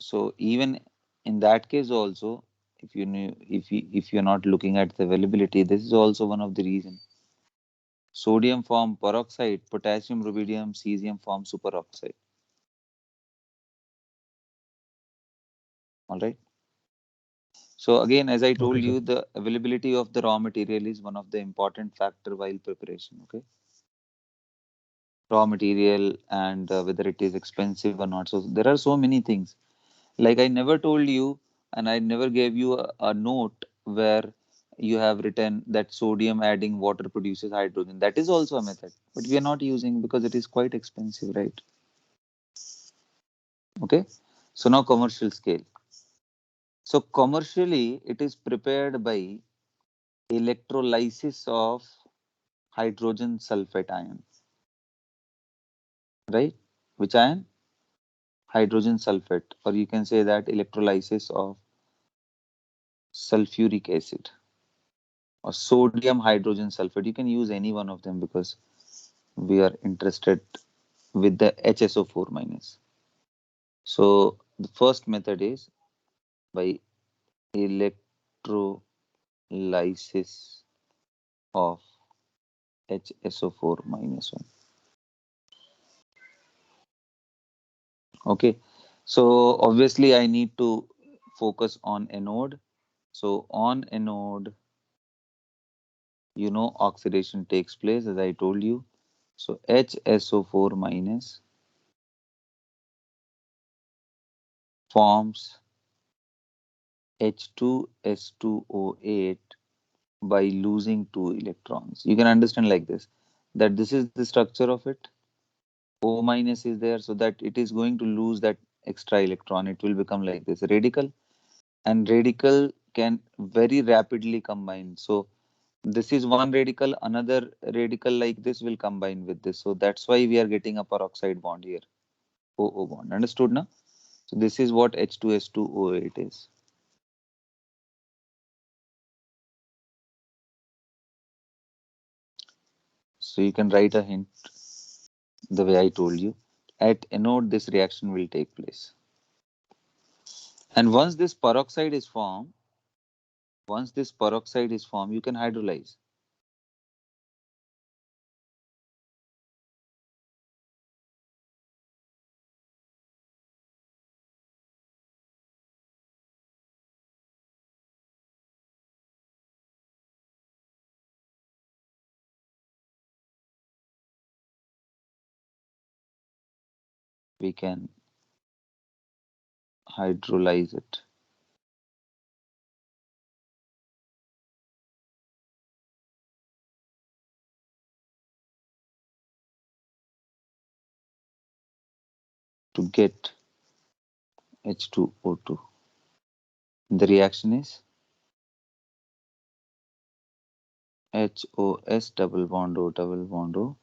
So even in that case also, if you knew, if you're not looking at the availability, this is also one of the reason. Sodium form peroxide, potassium, rubidium, cesium form superoxide. All right. So again, as I told Okay, sir. you, the availability of the raw material is one of the important factor while preparation. Okay. Raw material and whether it is expensive or not. So there are so many things. Like I never told you, and I never gave you a note where you have written that sodium adding water produces hydrogen. That is also a method, but we are not using because it is quite expensive, right? Okay. So now commercial scale. So commercially, it is prepared by electrolysis of hydrogen sulfate ion, right? Which ion? Hydrogen sulfate, or you can say that electrolysis of sulfuric acid or sodium hydrogen sulfate. You can use any one of them because we are interested with the HSO4 minus. So the first method is by electrolysis of HSO4 minus 1. Okay. So obviously I need to focus on anode. So on anode, oxidation takes place as I told you. So HSO4 minus forms H2S2O8 by losing 2 electrons. You can understand like this, that this is the structure of it. O minus is there, so that it is going to lose that extra electron. It will become like this radical, and radical can very rapidly combine. So this is one radical, another radical like this will combine with this. So that's why we are getting a peroxide bond here, OO bond. Understood now? So this is what H2S2O8 is. So you can write a hint the way I told you. At anode, this reaction will take place. And once this peroxide is formed, you can hydrolyze. We can hydrolyze it. To get H2O2. The reaction is HOS double bond O double bond O,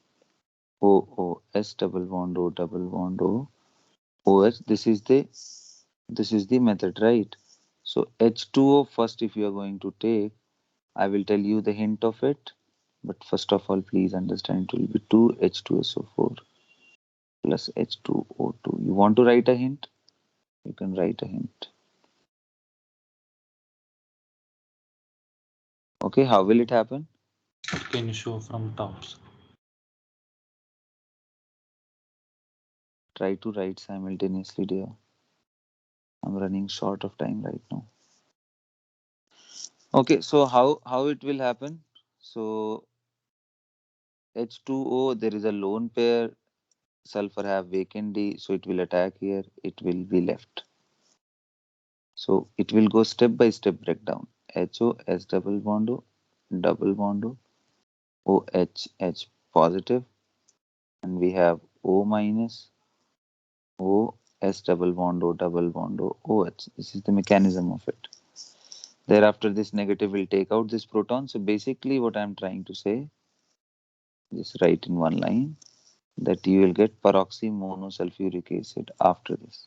OOS double bond O double bond O, OH. This is the method, right? So H2O first if you are going to take, I will tell you the hint of it. But first of all, please understand it will be 2H2SO4 plus H2O2. You want to write a hint? You can write a hint. Okay, how will it happen? Can you show from tops? Try to write simultaneously, dear. I'm running short of time right now. Okay, so how it will happen? So H2O, there is a lone pair. Sulfur have vacant D, so it will attack here. It will be left. So it will go step by step breakdown. HO, S double bond O, OH, H positive, and we have O minus, O, S double bond O, OH. This is the mechanism of it. Thereafter, this negative will take out this proton. So basically, what I'm trying to say, just write in one line that you will get peroxymonosulfuric acid after this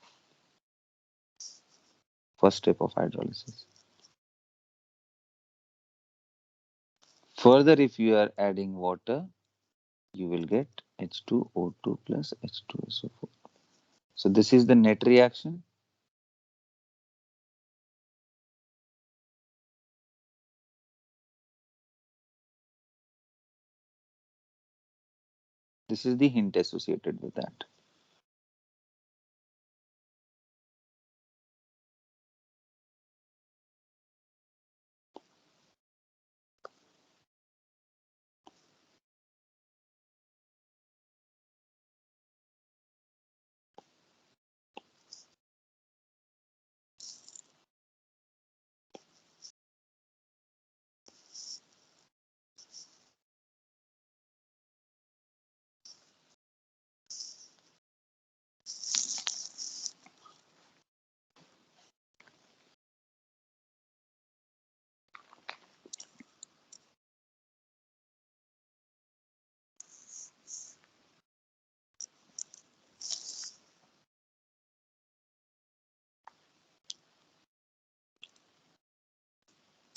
first step of hydrolysis. Further, if you are adding water, you will get H2O2 plus H2SO4. So this is the net reaction. This is the hint associated with that.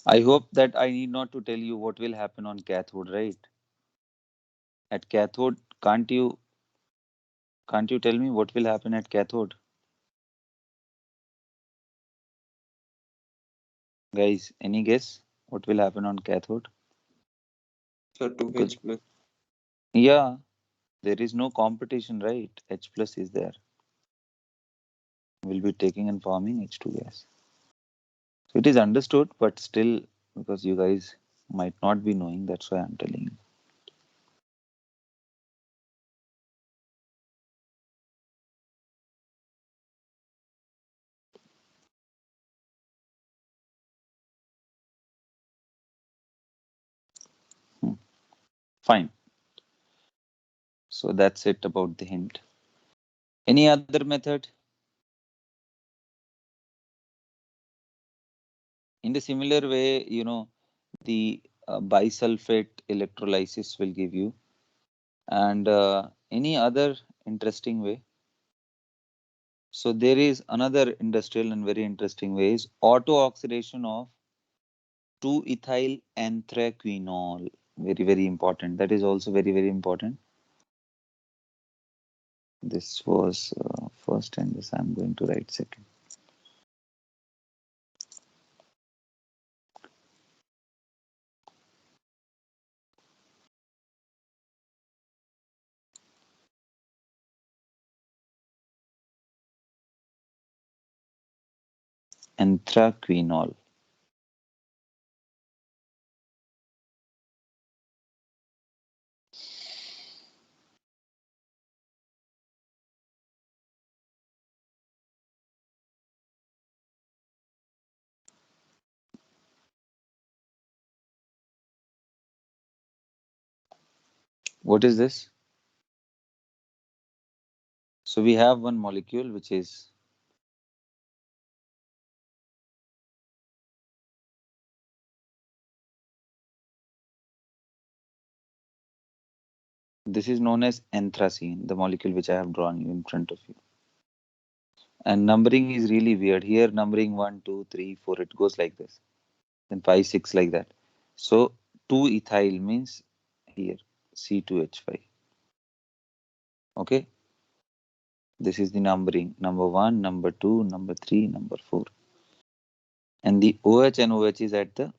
I hope that I need not to tell you what will happen on cathode, right? At cathode, can't you tell me what will happen at cathode? Guys, any guess what will happen on cathode? So Because 2H plus. yeah, there is no competition, right? H plus is there. We'll be taking and forming H2 gas. So it is understood, but still, because you guys might not be knowing, that's why I'm telling you. Fine. So that's it about the hint. Any other method? In the similar way, the bisulfate electrolysis will give you. And any other interesting way? So there is another industrial and very interesting way is auto-oxidation of 2-ethyl anthraquinol. Very, very important. That is also very, very important. This was first and this I'm going to write second. Anthraquinol. What is this? So we have one molecule which is this is known as anthracene, the molecule which I have drawn you in front of you. And numbering is really weird. Here numbering 1, 2, 3, 4, it goes like this. Then 5, 6 like that. So 2-ethyl means here C2H5. Okay, this is the numbering: number 1, number 2, number 3, number 4, and the OH and OH is at the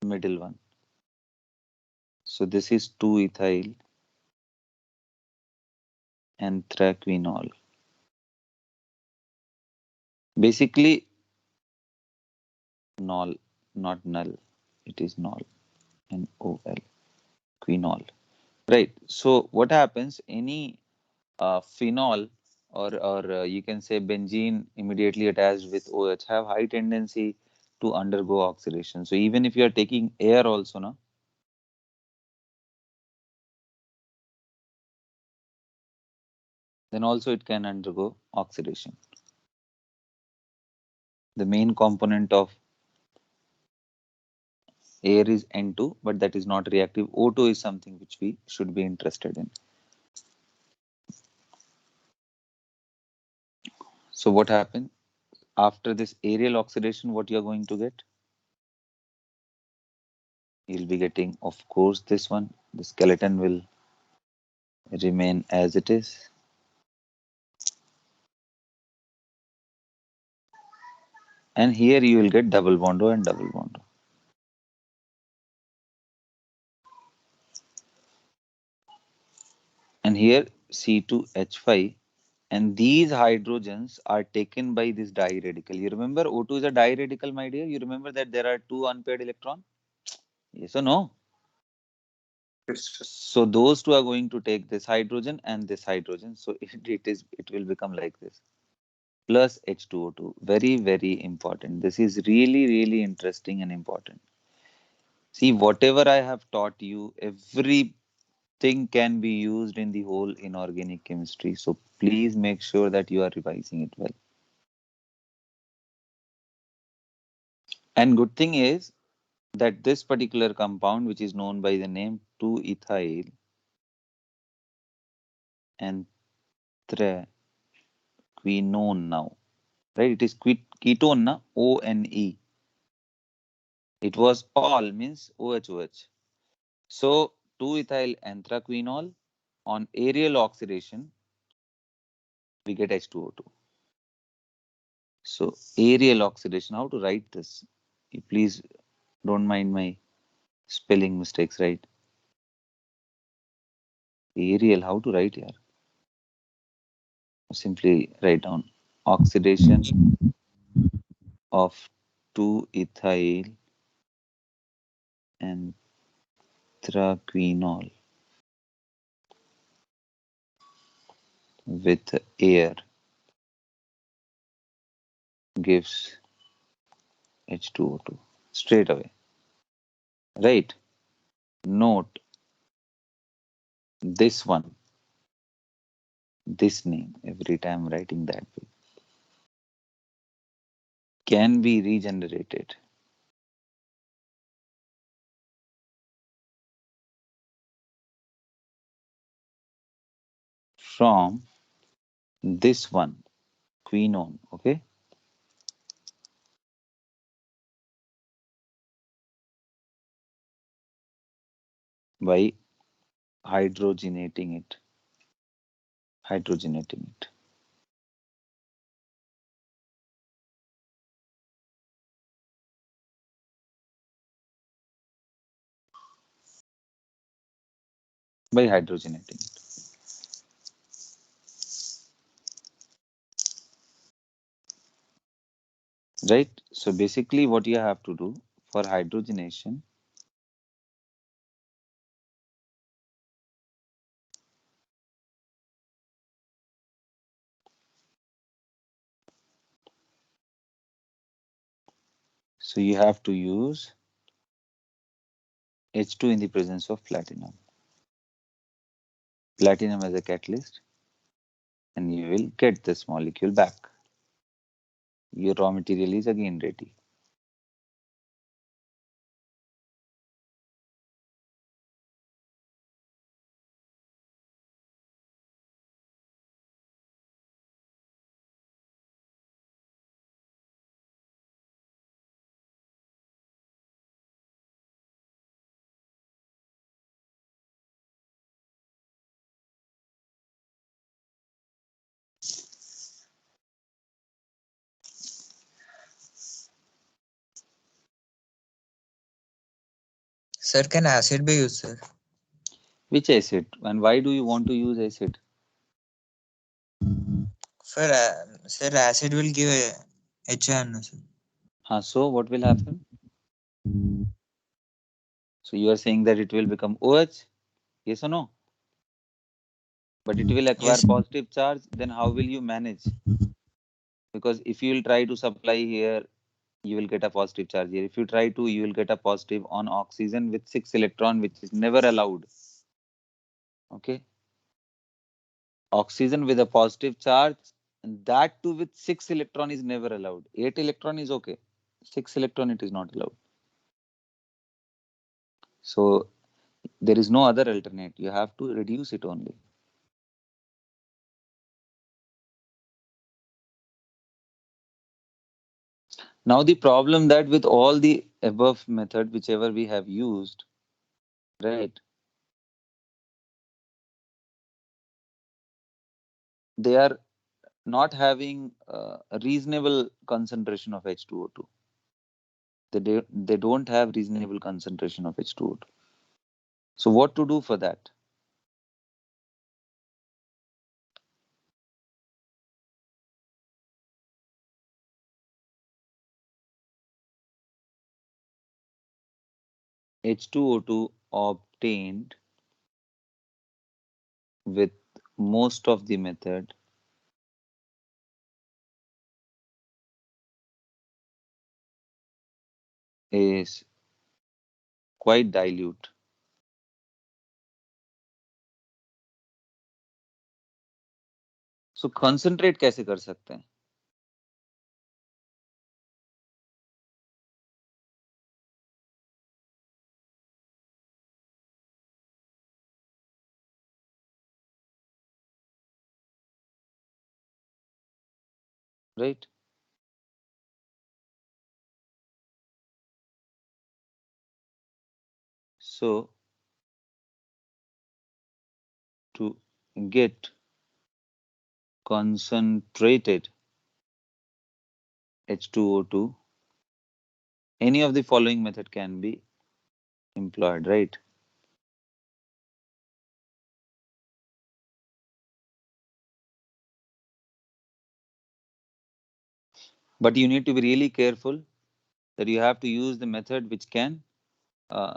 middle one. So this is 2-ethyl anthraquinol. Basically, nol, not null. It is nol, NOL, quinol. Right. So what happens? Any phenol or you can say benzene immediately attached with OH have high tendency to undergo oxidation. So even if you are taking air also, no, then also it can undergo oxidation. The main component of air is N2, but that is not reactive. O2 is something which we should be interested in. So what happened after this aerial oxidation? What you are going to get? You'll be getting, of course, this one. The skeleton will remain as it is. And here you will get double bond O and double bond O. And here C2H5, and these hydrogens are taken by this diradical. You remember O2 is a diradical, my dear. You remember that there are two unpaired electrons? Yes or no? So those two are going to take this hydrogen and this hydrogen. So it will become like this, plus H2O2. Very, very important. This is really, really interesting and important. See, whatever I have taught you, everything can be used in the whole inorganic chemistry. So please make sure that you are revising it well. And good thing is that this particular compound, which is known by the name 2-ethyl anthraquinone now, right? It is ketone, na? ONE. It was all means OHOH. So 2-ethyl anthraquinol, on aerial oxidation, we get H2O2. So aerial oxidation, how to write this? You please don't mind my spelling mistakes, right? Aerial, how to write here? Simply write down oxidation of 2-ethyl anthraquinol with air gives H2O2 straight away, right? Note this one, this name every time writing that way, can be regenerated from this one, quinone, okay? By hydrogenating it. Hydrogenating it. By hydrogenating it. Right? So basically what you have to do for hydrogenation, so you have to use H2 in the presence of platinum. Platinum as a catalyst, and you will get this molecule back. Your raw material is again ready. Sir, can acid be used, sir? Which acid? And why do you want to use acid? Sir, acid will give a HN, sir. So what will happen? So you are saying that it will become OH? Yes or no? But it will acquire Yes. positive charge. Then how will you manage? Because if you will try to supply here, you will get a positive charge here. If you try to, you will get a positive on oxygen with 6 electron, which is never allowed. Okay. Oxygen with a positive charge, and that too with 6 electron is never allowed. 8 electron is okay. 6 electron it is not allowed. So there is no other alternate. You have to reduce it only. Now the problem that with all the above method, whichever we have used, right, they are not having a reasonable concentration of H2O2. They don't have reasonable concentration of H2O2. So what to do for that? H2O2 obtained with most of the method is quite dilute. So concentrate कैसे कर सकते हैं? Right? So to get concentrated H2O2, any of the following method can be employed, right? But you need to be really careful that you have to use the method which can,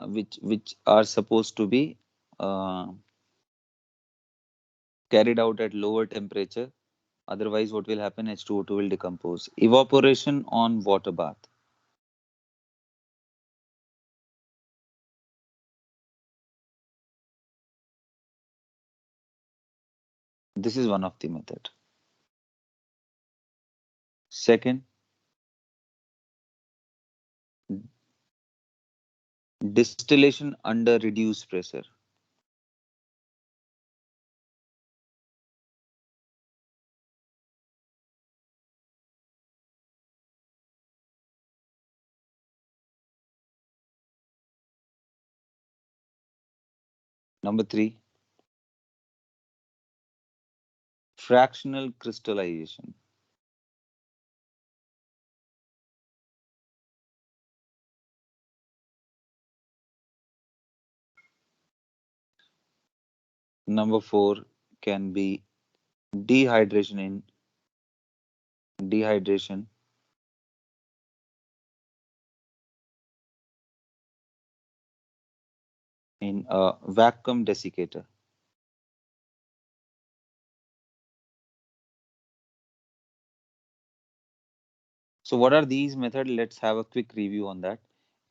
which are supposed to be carried out at lower temperature. Otherwise, what will happen? H2O2 will decompose. Evaporation on water bath. This is one of the method. Second, distillation under reduced pressure. Number 3, fractional crystallization. Number 4 can be dehydration in a vacuum desiccator. So what are these methods? Let's have a quick review on that.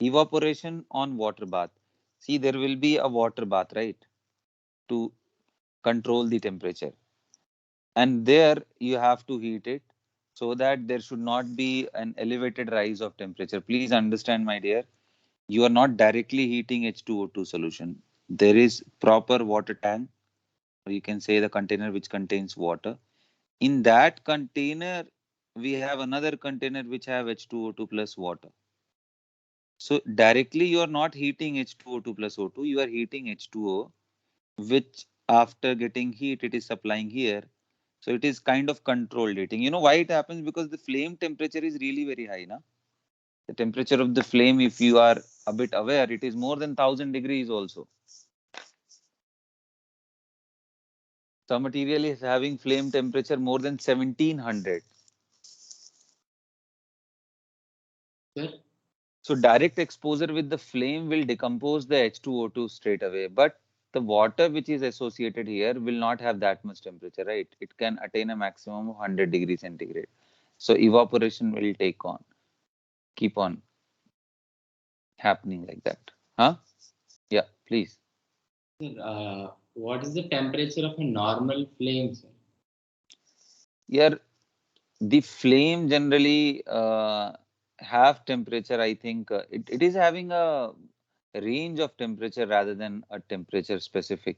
Evaporation on water bath. See, there will be a water bath, right? To control the temperature. And there you have to heat it so that there should not be an elevated rise of temperature. Please understand, my dear, you are not directly heating H2O2 solution. There is proper water tank, or you can say the container which contains water. In that container, we have another container which have H2O2 plus water. So directly you are not heating H2O2 plus O2, you are heating H2O, which after getting heat, it is supplying here. So it is kind of controlled heating. You know why it happens? Because the flame temperature is really very high. Na? The temperature of the flame, if you are a bit aware, it is more than 1000 degrees also. The material is having flame temperature more than 1700. Sir, So direct exposure with the flame will decompose the H2O2 straight away. But the water which is associated here will not have that much temperature, right? It can attain a maximum of 100 degrees centigrade. So evaporation will keep on happening like that. Huh? Yeah, please. sir, what is the temperature of a normal flame, sir? Here, the flame generally have temperature. I think it is having a range of temperature rather than a temperature specific,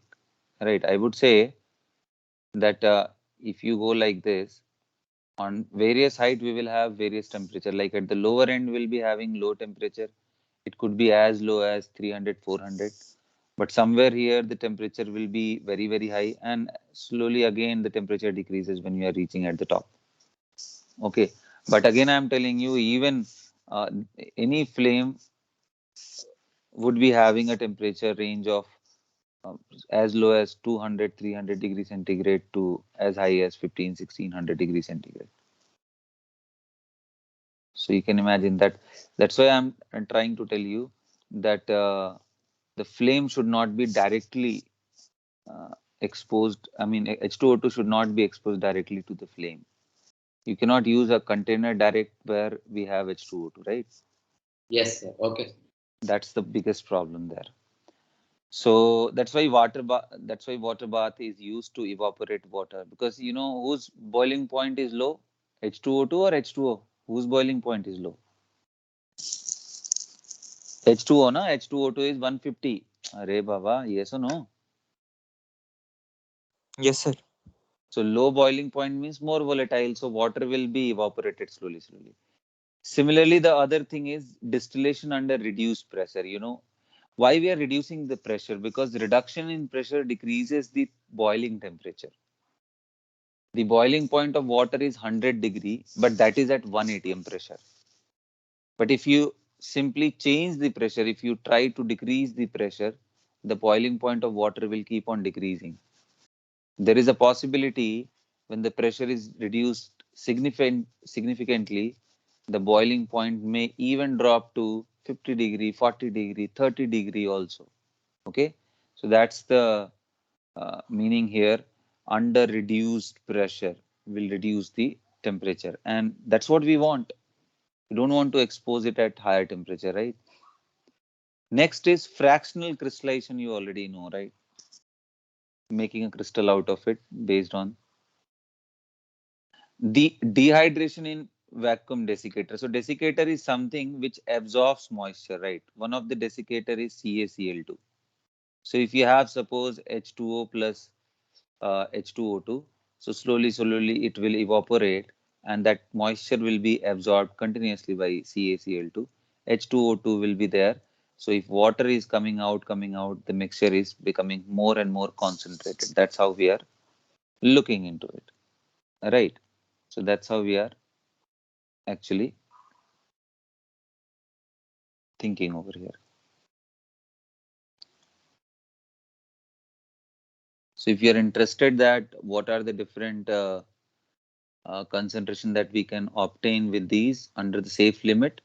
right? I would say that if you go like this, on various height we will have various temperature. Like at the lower end we'll be having low temperature. It could be as low as 300, 400. But somewhere here the temperature will be very, very high, and slowly again the temperature decreases when you are reaching at the top. Okay, but again I'm telling you, even uh, any flame would be having a temperature range of uh, as low as 200, 300 degrees centigrade to as high as 15, 1600 degrees centigrade. So you can imagine that. That's why I'm trying to tell you that the flame should not be directly exposed. I mean, H2O2 should not be exposed directly to the flame. You cannot use a container direct where we have H2O2, right? Yes, sir. Okay. That's the biggest problem there. So that's why water bath is used to evaporate water, because you know whose boiling point is low, H2O2 or H2O? Whose boiling point is low? H2O, na? H2O2 is 150. Arey Baba, yes or no? Yes, sir. So low boiling point means more volatile, so water will be evaporated slowly, slowly. Similarly, the other thing is distillation under reduced pressure. You know why we are reducing the pressure? Because reduction in pressure decreases the boiling temperature. The boiling point of water is 100 degree, but that is at 1 atm pressure. But if you simply change the pressure, if you try to decrease the pressure, the boiling point of water will keep on decreasing. There is a possibility when the pressure is reduced significantly, the boiling point may even drop to 50 degree, 40 degree, 30 degree also. Okay, so that's the meaning here. Under reduced pressure will reduce the temperature, and that's what we want. We don't want to expose it at higher temperature, right? Next is fractional crystallization. You already know, right? Making a crystal out of it based on the dehydration in vacuum desiccator. So desiccator is something which absorbs moisture, right? One of the desiccator is CaCl2. So if you have suppose H2O plus H2O2, so slowly it will evaporate, and that moisture will be absorbed continuously by CaCl2. H2O2 will be there. So if water is coming out, the mixture is becoming more and more concentrated. That's how we are looking into it, right? So that's how we are actually thinking over here. So if you're interested that what are the different concentration that we can obtain with these under the safe limit,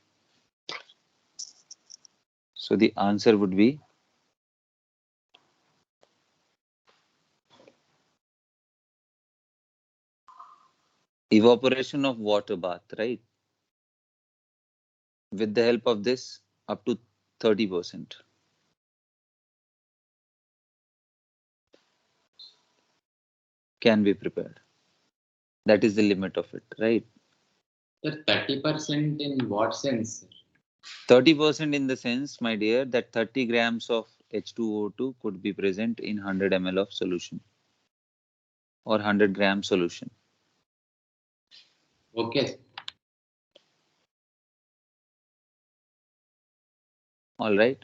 so the answer would be evaporation of water bath, right? With the help of this, up to 30% can be prepared. That is the limit of it, right? Sir, 30% in what sense, sir? 30% in the sense, my dear, that 30 grams of H2O2 could be present in 100 ml of solution or 100 gram solution. Okay. All right.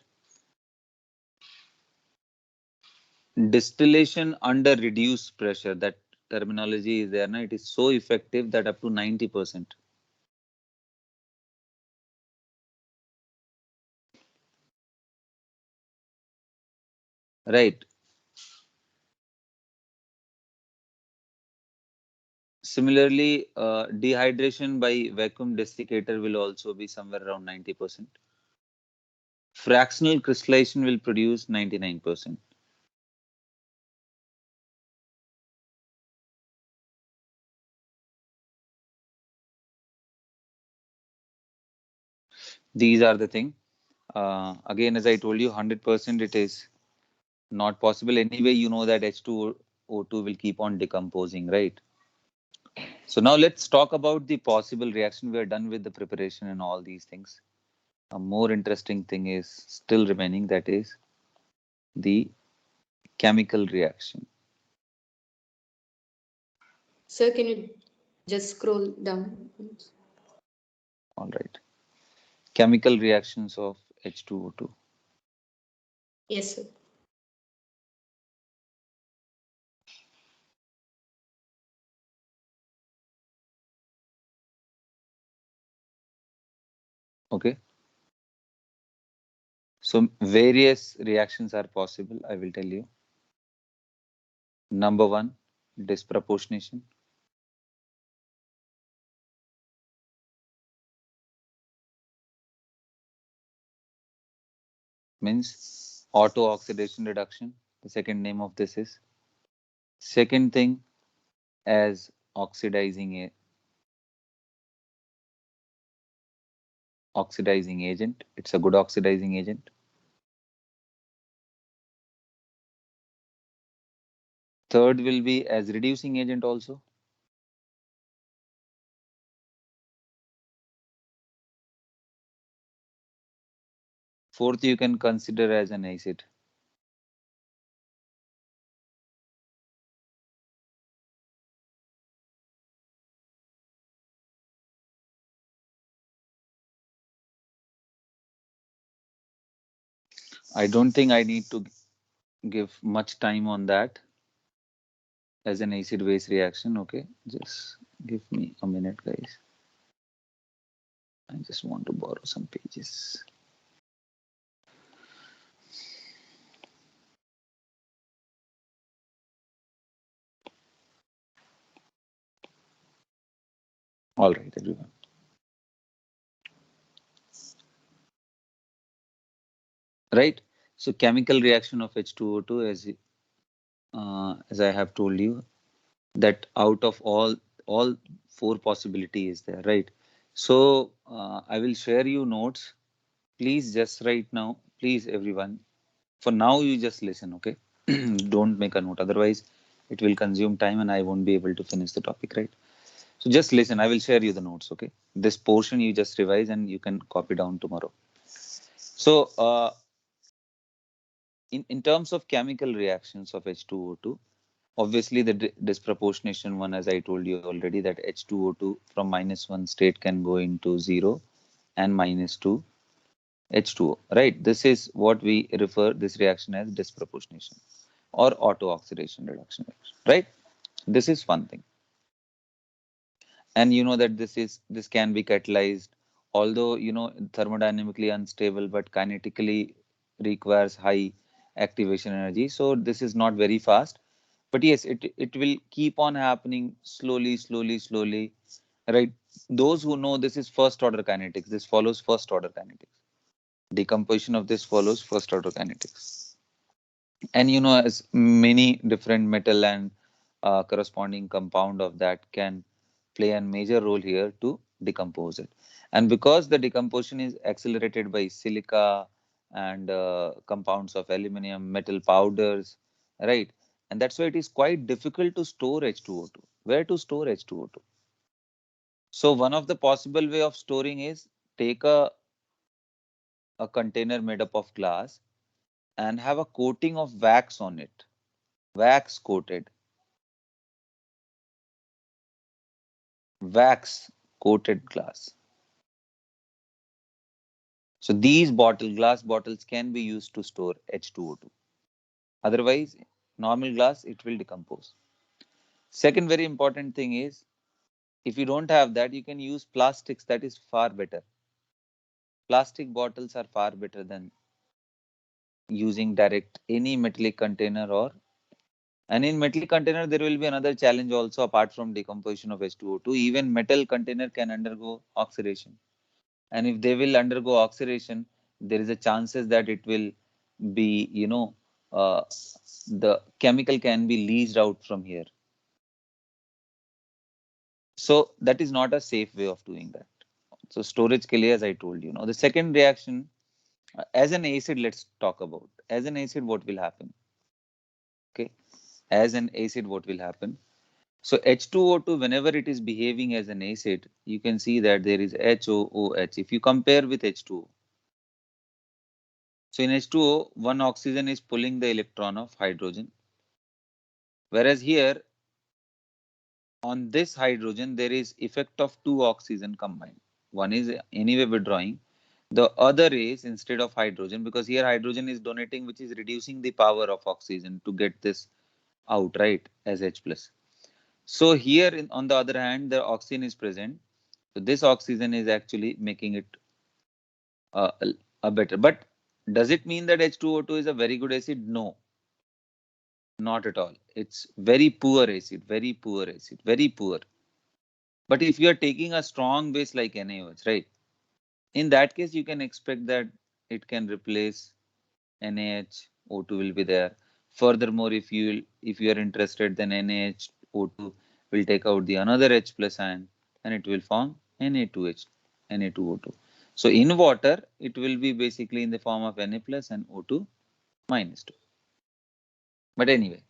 Distillation under reduced pressure, that terminology is there. Na? It is so effective that up to 90%. right? Similarly, dehydration by vacuum desiccator will also be somewhere around 90%. Fractional crystallization will produce 99%. These are the thing. Again, as I told you, 100% it is not possible. Anyway, you know that H2O2 will keep on decomposing, right? So now let's talk about the possible reaction. We are done with the preparation and all these things. A more interesting thing is still remaining, that is the chemical reaction. Sir, can you just scroll down? All right. Chemical reactions of H2O2. Yes, sir. Okay. So various reactions are possible, I will tell you. Number one, disproportionation. Means auto-oxidation reduction. The second name of this is. Second thing as oxidizing agent. It's a good oxidizing agent. Third will be as reducing agent also. Fourth, you can consider as an acid. I don't think I need to give much time on that as an acid base reaction. Okay, just give me a minute, guys. I just want to borrow some pages. All right, everyone. Right. So chemical reaction of H2O2, as I have told you, that out of all four possibilities is there, right? So I will share you notes. Please just right now, please everyone. For now, you just listen, okay? Don't make a note, otherwise it will consume time and I won't be able to finish the topic, right? So just listen. I will share you the notes, okay? This portion you just revise and you can copy down tomorrow. So in terms of chemical reactions of H2O2, obviously the disproportionation one, as I told you already, that H2O2 from -1 state can go into 0 and -2 H2O, right? This is what we refer this reaction as disproportionation or auto-oxidation reduction reaction, right? This is one thing. And you know that this can be catalyzed, although thermodynamically unstable, but kinetically requires high activation energy. So this is not very fast, but yes, it will keep on happening slowly, right? Those who know, this is first order kinetics. This follows first order kinetics. Decomposition of this follows first order kinetics. And as many different metal and corresponding compound of that can play a major role here to decompose it. And because the decomposition is accelerated by silica and compounds of aluminum, metal powders, right? And that's why it is quite difficult to store H2O2. Where to store H2O2? So one of the possible way of storing is take a container made up of glass and have a coating of wax on it. Wax coated. Wax coated glass. So these glass bottles can be used to store H2O2. Otherwise, normal glass, it will decompose. Second very important thing is, if you don't have that, you can use plastics. That is far better. Plastic bottles are far better than using direct any metallic container or, and in metallic container there will be another challenge also apart from decomposition of H2O2. Even metal container can undergo oxidation, and if they will undergo oxidation, there is a chances that it will be, the chemical can be leached out from here. So that is not a safe way of doing that. So storage ke liye, as I told you. Now the second reaction, as an acid, let's talk about. As an acid, what will happen? Okay, as an acid, what will happen? So H2O2, whenever it is behaving as an acid, you can see that there is HOOH. If you compare with H2O, so in H2O, one oxygen is pulling the electron of hydrogen, whereas here on this hydrogen, there is effect of two oxygen combined. One is anyway withdrawing, the other is instead of hydrogen, because here hydrogen is donating, which is reducing the power of oxygen to get this out, right, as H plus. So here on the other hand, the oxygen is present. So this oxygen is actually making it a better. But does it mean that H2O2 is a very good acid? No, not at all. It's very poor acid, very poor acid, very poor. But if you are taking a strong base like NaOH, right? In that case, you can expect that it can replace NaHO2 will be there. Furthermore, if you are interested, then NaHO2 will take out the another H plus ion and it will form Na2H, Na2O2. So in water, it will be basically in the form of Na plus and O2 minus 2. But anyway,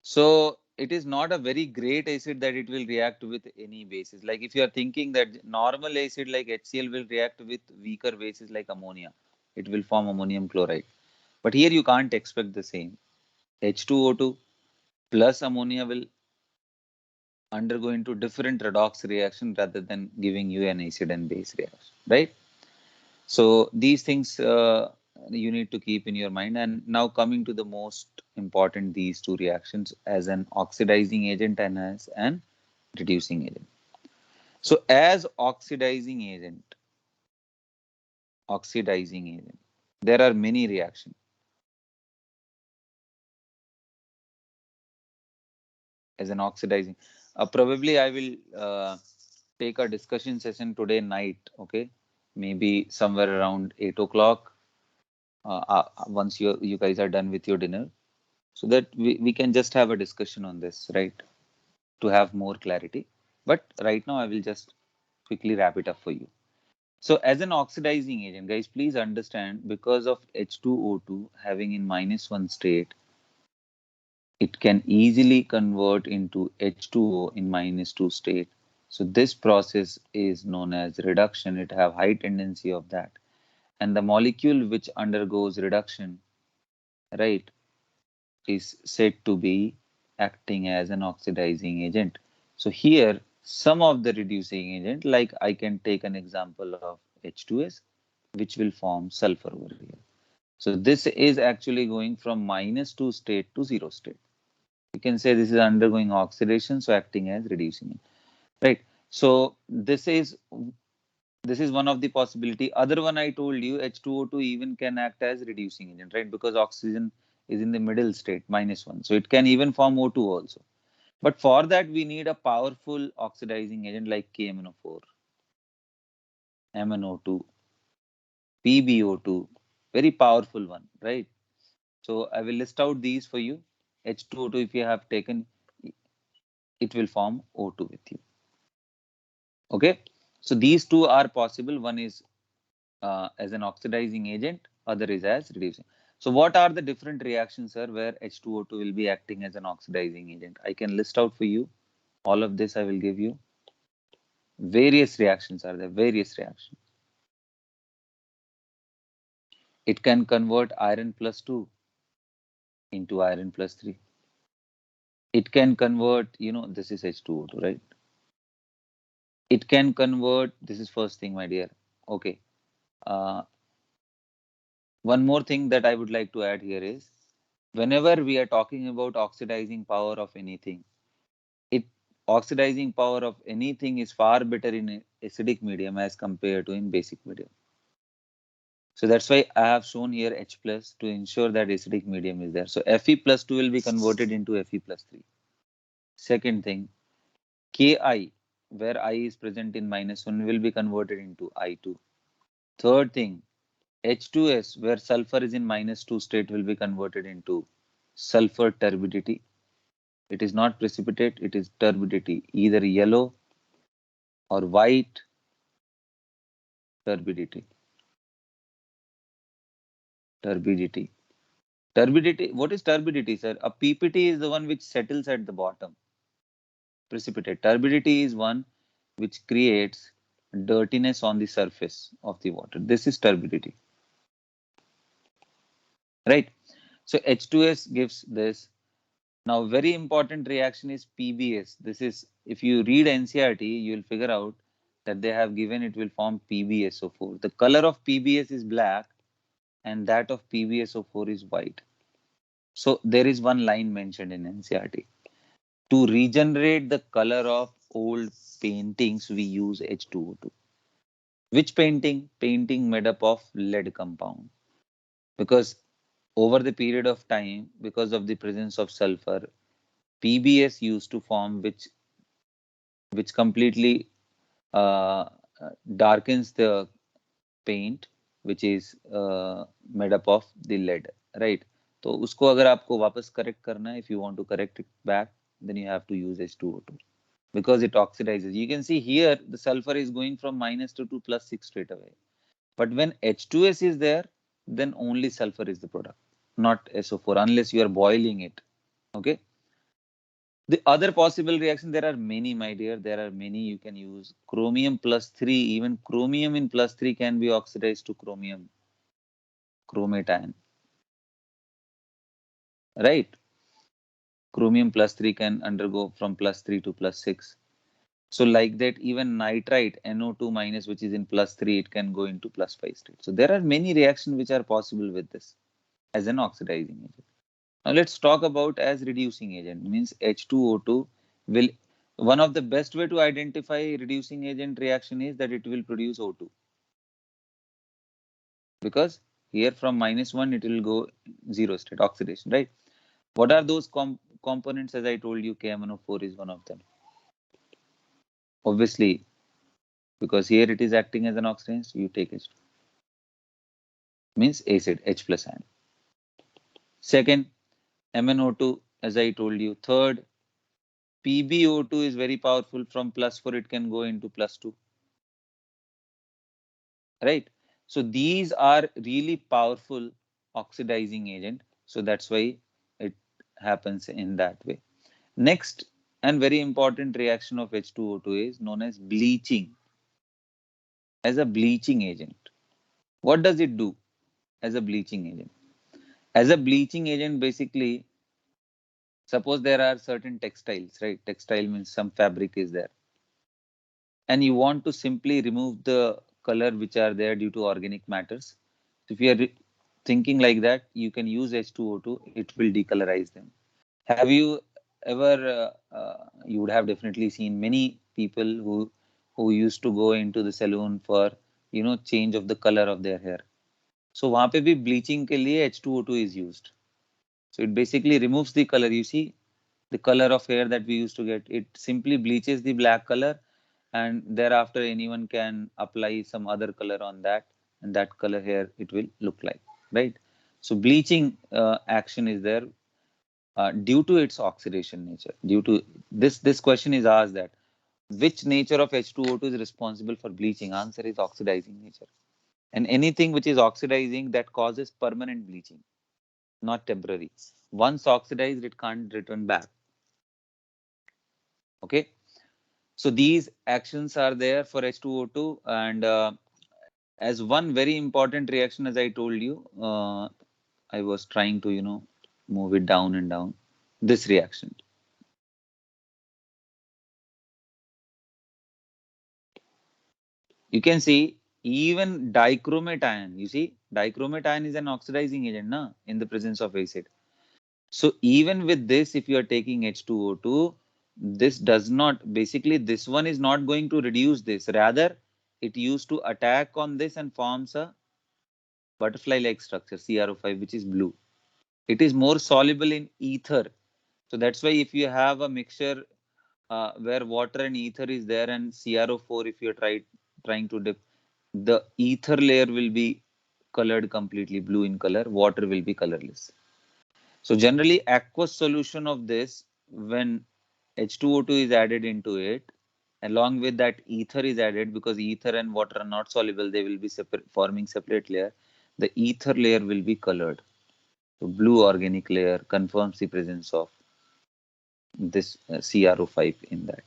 so it is not a very great acid that it will react with any bases. Like if you are thinking that normal acid like HCl will react with weaker bases like ammonia, it will form ammonium chloride. But here you can't expect the same. H2O2 plus ammonia will undergo into different redox reaction rather than giving you an acid and base reaction, right? So these things you need to keep in your mind. And now coming to the most important, these two reactions as an oxidizing agent and as an reducing agent. So as oxidizing agent, there are many reactions. As an oxidizing, probably I will take a discussion session today night, okay? Maybe somewhere around 8 o'clock, once you guys are done with your dinner, so that we can just have a discussion on this, right? To have more clarity. But right now, I will just quickly wrap it up for you. So as an oxidizing agent, guys, please understand, because of H2O2 having in -1 state, it can easily convert into H2O in -2 state. So this process is known as reduction. It have high tendency of that. And the molecule which undergoes reduction, right, is said to be acting as an oxidizing agent. So here, some of the reducing agent, like I can take an example of H2S, which will form sulfur over here. So this is actually going from -2 state to 0 state. You can say this is undergoing oxidation, so acting as reducing, right? So this is one of the possibility. Other one I told you, H2O2 even can act as reducing agent, right? Because oxygen is in the middle state, -1. So it can even form O2 also. But for that, we need a powerful oxidizing agent like KMNO4, MnO2, PbO2, very powerful one, right? So I will list out these for you. H2O2, if you have taken, it will form O2 with you. Okay. So these two are possible. One is as an oxidizing agent, other is as reducing. So what are the different reactions, sir, where H2O2 will be acting as an oxidizing agent? I can list out for you. All of this I will give you. Various reactions are there, various reactions. It can convert iron plus 2 into iron plus 3. It can convert, this is H2O2, right? It can convert, this is first thing, my dear. Okay. One more thing that I would like to add here is, whenever we are talking about oxidizing power of anything, oxidizing power of anything is far better in acidic medium as compared to in basic medium. So that's why I have shown here H plus to ensure that acidic medium is there. So Fe plus 2 will be converted into Fe plus 3. Second thing, Ki, where I is present in -1, will be converted into I2. Third thing, H2S, where sulfur is in -2 state, will be converted into sulfur turbidity. It is not precipitate, it is turbidity, either yellow or white turbidity. Turbidity. Turbidity. What is turbidity, sir? A PPT is the one which settles at the bottom. Precipitate. Turbidity is one which creates dirtiness on the surface of the water. This is turbidity. Right? So H2S gives this. Now, very important reaction is PBS. This is, if you read NCERT, you will figure out that they have given it will form PbSO4. The color of PBS is black and that of PbSO4 is white. So there is one line mentioned in NCERT. To regenerate the color of old paintings, we use H2O2. Which painting? Painting made up of lead compound. Because over the period of time, because of the presence of sulfur, PBS used to form, which completely uh, darkens the paint, which is made up of the lead, right? तो उसको अगर आपको वापस correct करना है, if you want to correct it back, then you have to use H2O2 because it oxidizes. You can see here the sulfur is going from -2 to +6 straight away. But when H2S is there, then only sulfur is the product, not SO4, unless you are boiling it. Okay. The other possible reaction, there are many, my dear. There are many you can use. Chromium +3, even chromium in +3 can be oxidized to chromium, chromate. Right? Chromium +3 can undergo from +3 to +6. So like that, even nitrite, NO2 minus, which is in +3, it can go into +5 state. So there are many reactions which are possible with this as an oxidizing agent. Now let's talk about as reducing agent. Means H2O2 will, one of the best way to identify reducing agent reaction is that it will produce O2. Because here from -1 it will go 0 state oxidation, right? What are those components? As I told you, KMNO4 is one of them. Obviously, because here it is acting as an oxidant, so you take H2. Means acid, H plus ion. Second, MnO2, as I told you. Third, PbO2 is very powerful. From +4, it can go into +2. Right? So these are really powerful oxidizing agent. So that's why it happens in that way. Next, and very important reaction of H2O2 is known as bleaching. As a bleaching agent. What does it do as a bleaching agent? As a bleaching agent, basically, suppose there are certain textiles, right? Textile means some fabric is there. And you want to simply remove the color which are there due to organic matters. So if you are thinking like that, you can use H2O2, it will decolorize them. Have you ever, you would have definitely seen many people who used to go into the salon for, change of the color of their hair. So वहाँ पे भी bleaching के लिए H2O2 is used. So it basically removes the color. You see the color of hair that we used to get. It simply bleaches the black color, and thereafter anyone can apply some other color on that, and that color hair it will look like, right? So bleaching action is there due to its oxidation nature. Due to this question is asked that which nature of H2O2 is responsible for bleaching? Answer is oxidizing nature. And anything which is oxidizing that causes permanent bleaching, not temporary. Once oxidized, it can't return back. Okay. So these actions are there for H2O2, and as one very important reaction, as I told you, I was trying to, move it down and down. This reaction. You can see even dichromate ion. You see, dichromate ion is an oxidizing agent, in the presence of acid. So even with this, if you are taking H2O2, this does not, basically this one is not going to reduce this. Rather, it used to attack on this and forms a butterfly-like structure, CrO5, which is blue. It is more soluble in ether. So that's why if you have a mixture where water and ether is there and CrO4, if you're trying to dip, the ether layer will be colored completely blue in color, water will be colorless. So generally aqueous solution of this, when H2O2 is added into it, along with that ether is added, because ether and water are not soluble, they will be forming separate layer. The ether layer will be colored. So blue organic layer confirms the presence of this CrO5 in that.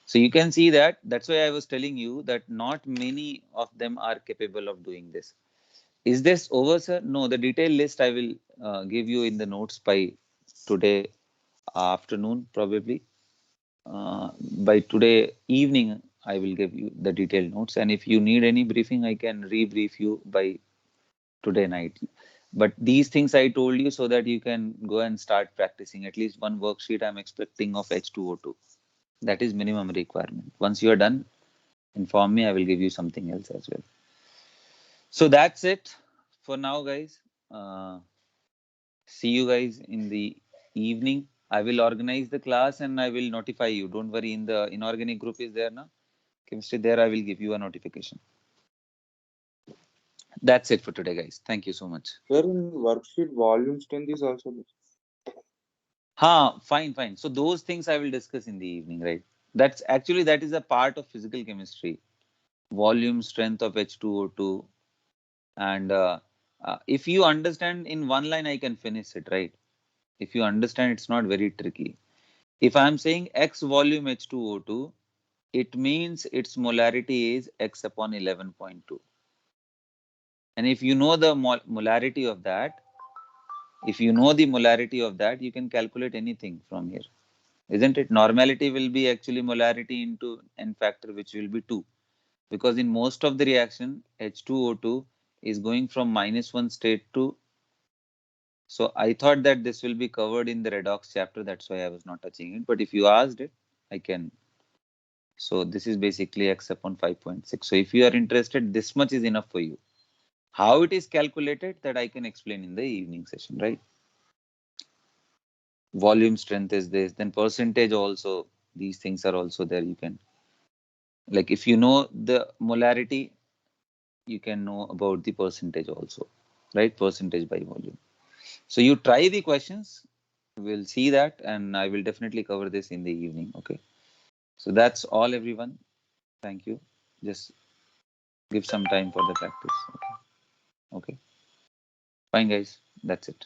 So you can see that, that's why I was telling you that not many of them are capable of doing this. Is this over, sir? No, the detailed list I will give you in the notes by today afternoon, probably. By today evening, I will give you the detailed notes. And if you need any briefing, I can rebrief you by today night. But these things I told you so that you can go and start practicing. At least one worksheet I'm expecting of H2O2. That is minimum requirement. Once you are done, inform me. I will give you something else as well. So that's it for now, guys. See you guys in the evening. I will organize the class and I will notify you. Don't worry. In the inorganic group is there now. Chemistry there. I will give you a notification. That's it for today, guys. Thank you so much. Sir, in worksheet volume strength is also there. Fine. So those things I will discuss in the evening, right? That is a part of physical chemistry. Volume, strength of H2O2, and if you understand in one line, I can finish it, right? If you understand, it's not very tricky. If I'm saying X volume H2O2, it means its molarity is X upon 11.2. And if you know the molarity of that, you can calculate anything from here. Isn't it? Normality will be actually molarity into N factor, which will be 2. Because in most of the reaction, H2O2 is going from -1 state to. So I thought that this will be covered in the redox chapter. That's why I was not touching it. But if you asked it, I can. So this is basically X upon 5.6. So if you are interested, this much is enough for you. How it is calculated, that I can explain in the evening session, right? Volume strength is this, then percentage also. These things are also there. You can, like, if you know the molarity, you can know about the percentage also, right? Percentage by volume. So you try the questions, we'll see that, and I will definitely cover this in the evening. Okay. So that's all, everyone. Thank you. Just give some time for the practice. Okay. Fine, guys. That's it.